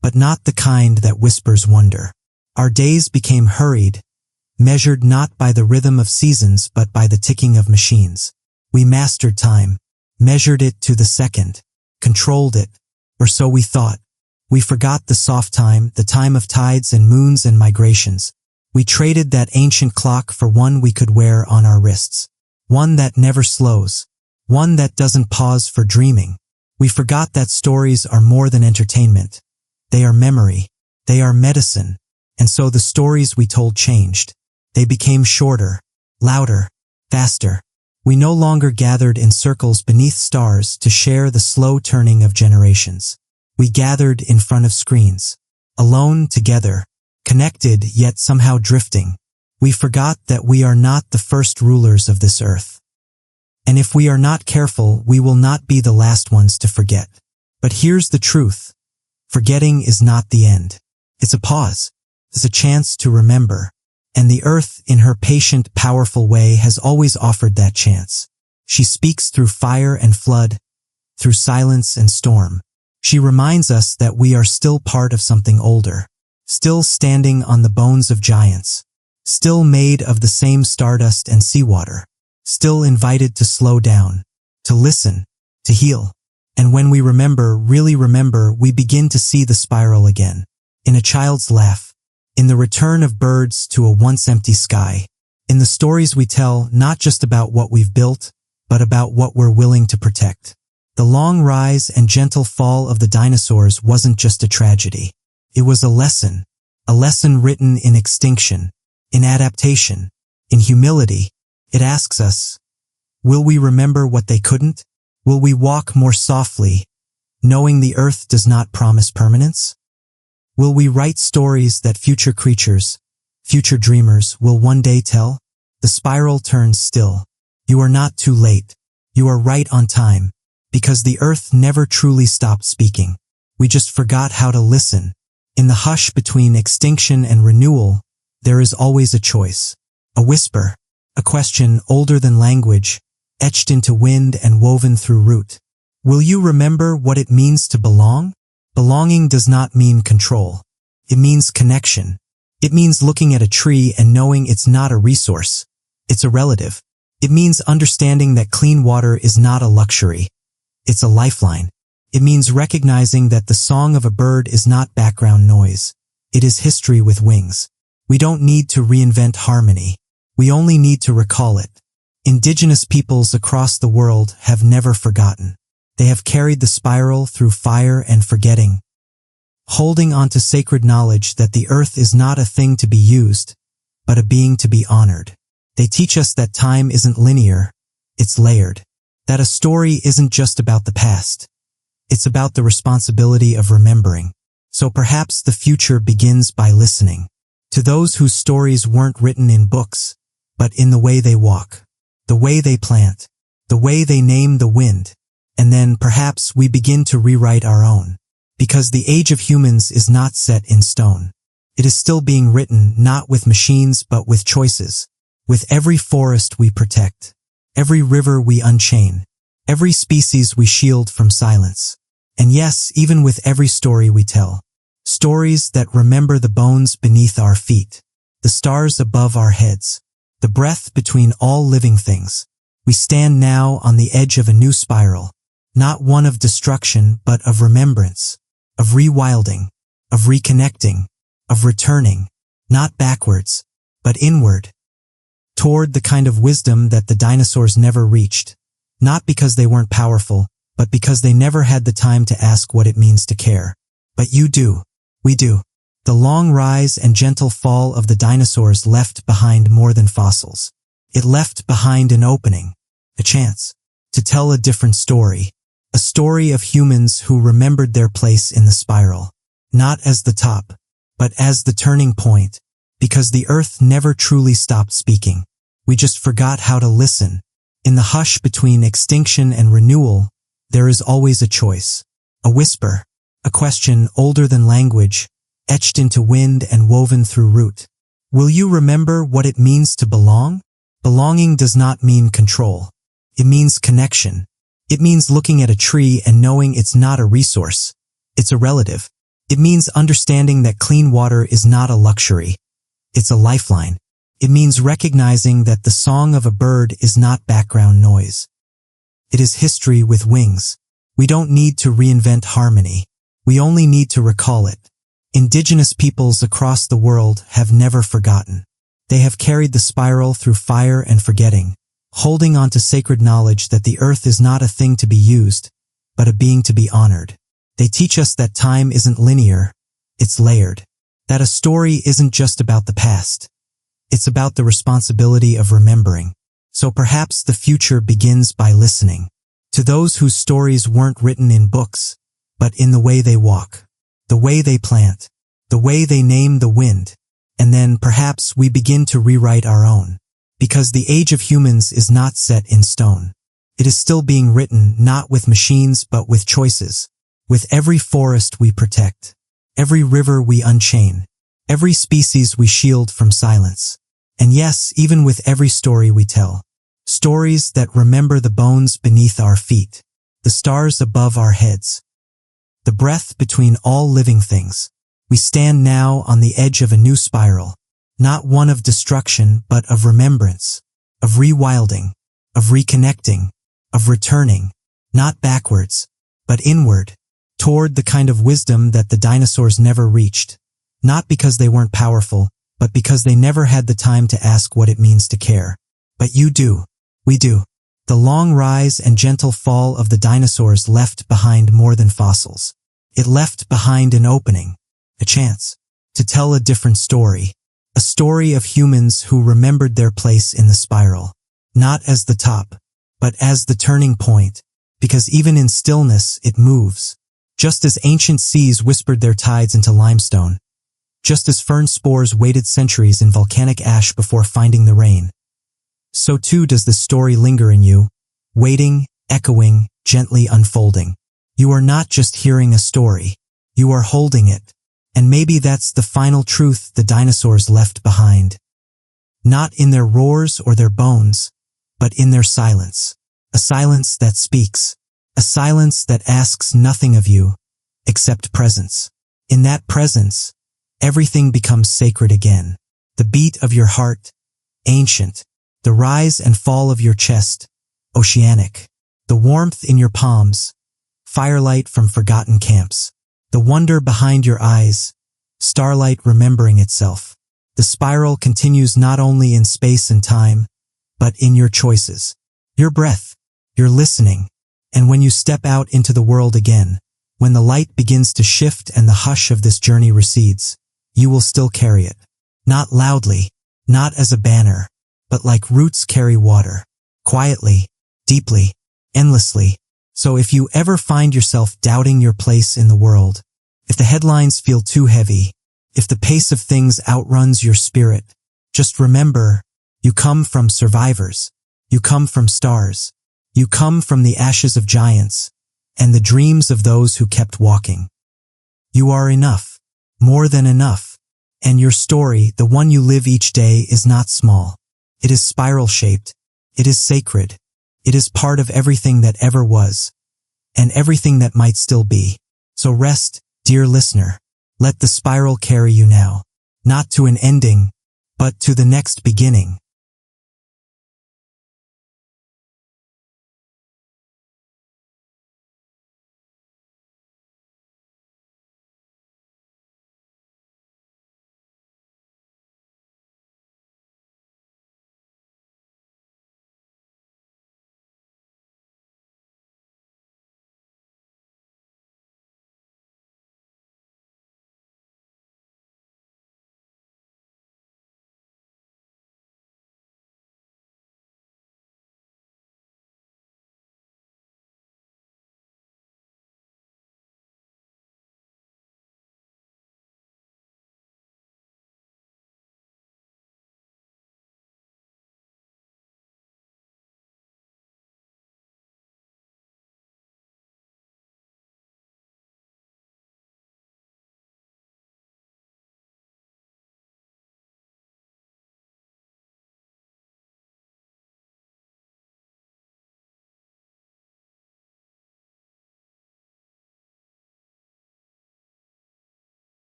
but not the kind that whispers wonder. Our days became hurried, measured not by the rhythm of seasons but by the ticking of machines. We mastered time, measured it to the second, controlled it, or so we thought. We forgot the soft time, the time of tides and moons and migrations. We traded that ancient clock for one we could wear on our wrists. One that never slows. One that doesn't pause for dreaming. We forgot that stories are more than entertainment. They are memory. They are medicine. And so the stories we told changed. They became shorter, louder, faster. We no longer gathered in circles beneath stars to share the slow turning of generations. We gathered in front of screens, alone together, connected yet somehow drifting. We forgot that we are not the first rulers of this earth. And if we are not careful, we will not be the last ones to forget. But here's the truth. Forgetting is not the end. It's a pause. It's a chance to remember. And the earth, in her patient, powerful way, has always offered that chance. She speaks through fire and flood, through silence and storm. She reminds us that we are still part of something older, still standing on the bones of giants, still made of the same stardust and seawater, still invited to slow down, to listen, to heal. And when we remember, really remember, we begin to see the spiral again. In a child's laugh, in the return of birds to a once empty sky, in the stories we tell, not just about what we've built, but about what we're willing to protect. The long rise and gentle fall of the dinosaurs wasn't just a tragedy. It was a lesson written in extinction, in adaptation, in humility. It asks us, will we remember what they couldn't? Will we walk more softly, knowing the earth does not promise permanence? Will we write stories that future creatures, future dreamers will one day tell? The spiral turns still. You are not too late. You are right on time, because the earth never truly stopped speaking. We just forgot how to listen. In the hush between extinction and renewal, there is always a choice, a whisper, a question older than language, etched into wind and woven through root. Will you remember what it means to belong? Belonging does not mean control. It means connection. It means looking at a tree and knowing it's not a resource. It's a relative. It means understanding that clean water is not a luxury. It's a lifeline. It means recognizing that the song of a bird is not background noise. It is history with wings. We don't need to reinvent harmony. We only need to recall it. Indigenous peoples across the world have never forgotten. They have carried the spiral through fire and forgetting, holding on to sacred knowledge that the earth is not a thing to be used, but a being to be honored. They teach us that time isn't linear, it's layered. That a story isn't just about the past. It's about the responsibility of remembering. So perhaps the future begins by listening to those whose stories weren't written in books, but in the way they walk, the way they plant, the way they name the wind. And then perhaps we begin to rewrite our own. Because the age of humans is not set in stone. It is still being written not with machines but with choices. With every forest we protect, every river we unchain, every species we shield from silence. And yes, even with every story we tell. Stories that remember the bones beneath our feet, the stars above our heads, the breath between all living things. We stand now on the edge of a new spiral, not one of destruction but of remembrance, of rewilding, of reconnecting, of returning, not backwards, but inward, toward the kind of wisdom that the dinosaurs never reached, not because they weren't powerful, but because they never had the time to ask what it means to care. But you do. We do. The long rise and gentle fall of the dinosaurs left behind more than fossils. It left behind an opening, a chance, to tell a different story. A story of humans who remembered their place in the spiral, not as the top, but as the turning point, because the earth never truly stopped speaking. We just forgot how to listen. In the hush between extinction and renewal, there is always a choice, a whisper, a question older than language, etched into wind and woven through root. Will you remember what it means to belong? Belonging does not mean control. It means connection. It means looking at a tree and knowing it's not a resource. It's a relative. It means understanding that clean water is not a luxury. It's a lifeline. It means recognizing that the song of a bird is not background noise. It is history with wings. We don't need to reinvent harmony. We only need to recall it. Indigenous peoples across the world have never forgotten. They have carried the spiral through fire and forgetting, holding on to sacred knowledge that the earth is not a thing to be used, but a being to be honored. They teach us that time isn't linear, it's layered. That a story isn't just about the past. It's about the responsibility of remembering. So perhaps the future begins by listening to those whose stories weren't written in books, but in the way they walk, the way they plant, the way they name the wind, and then perhaps we begin to rewrite our own. Because the age of humans is not set in stone. It is still being written not with machines but with choices. With every forest we protect, every river we unchain, every species we shield from silence. And yes, even with every story we tell. Stories that remember the bones beneath our feet, the stars above our heads, the breath between all living things. We stand now on the edge of a new spiral, not one of destruction but of remembrance, of rewilding, of reconnecting, of returning, not backwards, but inward, toward the kind of wisdom that the dinosaurs never reached, not because they weren't powerful, but because they never had the time to ask what it means to care. But you do. We do. The long rise and gentle fall of the dinosaurs left behind more than fossils. It left behind an opening, a chance, to tell a different story. A story of humans who remembered their place in the spiral, not as the top, but as the turning point, because even in stillness it moves. Just as ancient seas whispered their tides into limestone, just as fern spores waited centuries in volcanic ash before finding the rain, so too does the story linger in you, waiting, echoing, gently unfolding. You are not just hearing a story, you are holding it. And maybe that's the final truth the dinosaurs left behind. Not in their roars or their bones, but in their silence. A silence that speaks. A silence that asks nothing of you, except presence. In that presence, everything becomes sacred again. The beat of your heart, ancient. The rise and fall of your chest, oceanic. The warmth in your palms, firelight from forgotten camps. The wonder behind your eyes, starlight remembering itself. The spiral continues not only in space and time, but in your choices, your breath, your listening. And when you step out into the world again, when the light begins to shift and the hush of this journey recedes, you will still carry it. Not loudly, not as a banner, but like roots carry water, quietly, deeply, endlessly. So if you ever find yourself doubting your place in the world, if the headlines feel too heavy, if the pace of things outruns your spirit, just remember, you come from survivors, you come from stars, you come from the ashes of giants, and the dreams of those who kept walking. You are enough, more than enough, and your story, the one you live each day, is not small. It is spiral-shaped, it is sacred, it is part of everything that ever was, and everything that might still be. So rest, dear listener. Let the spiral carry you now, not to an ending, but to the next beginning.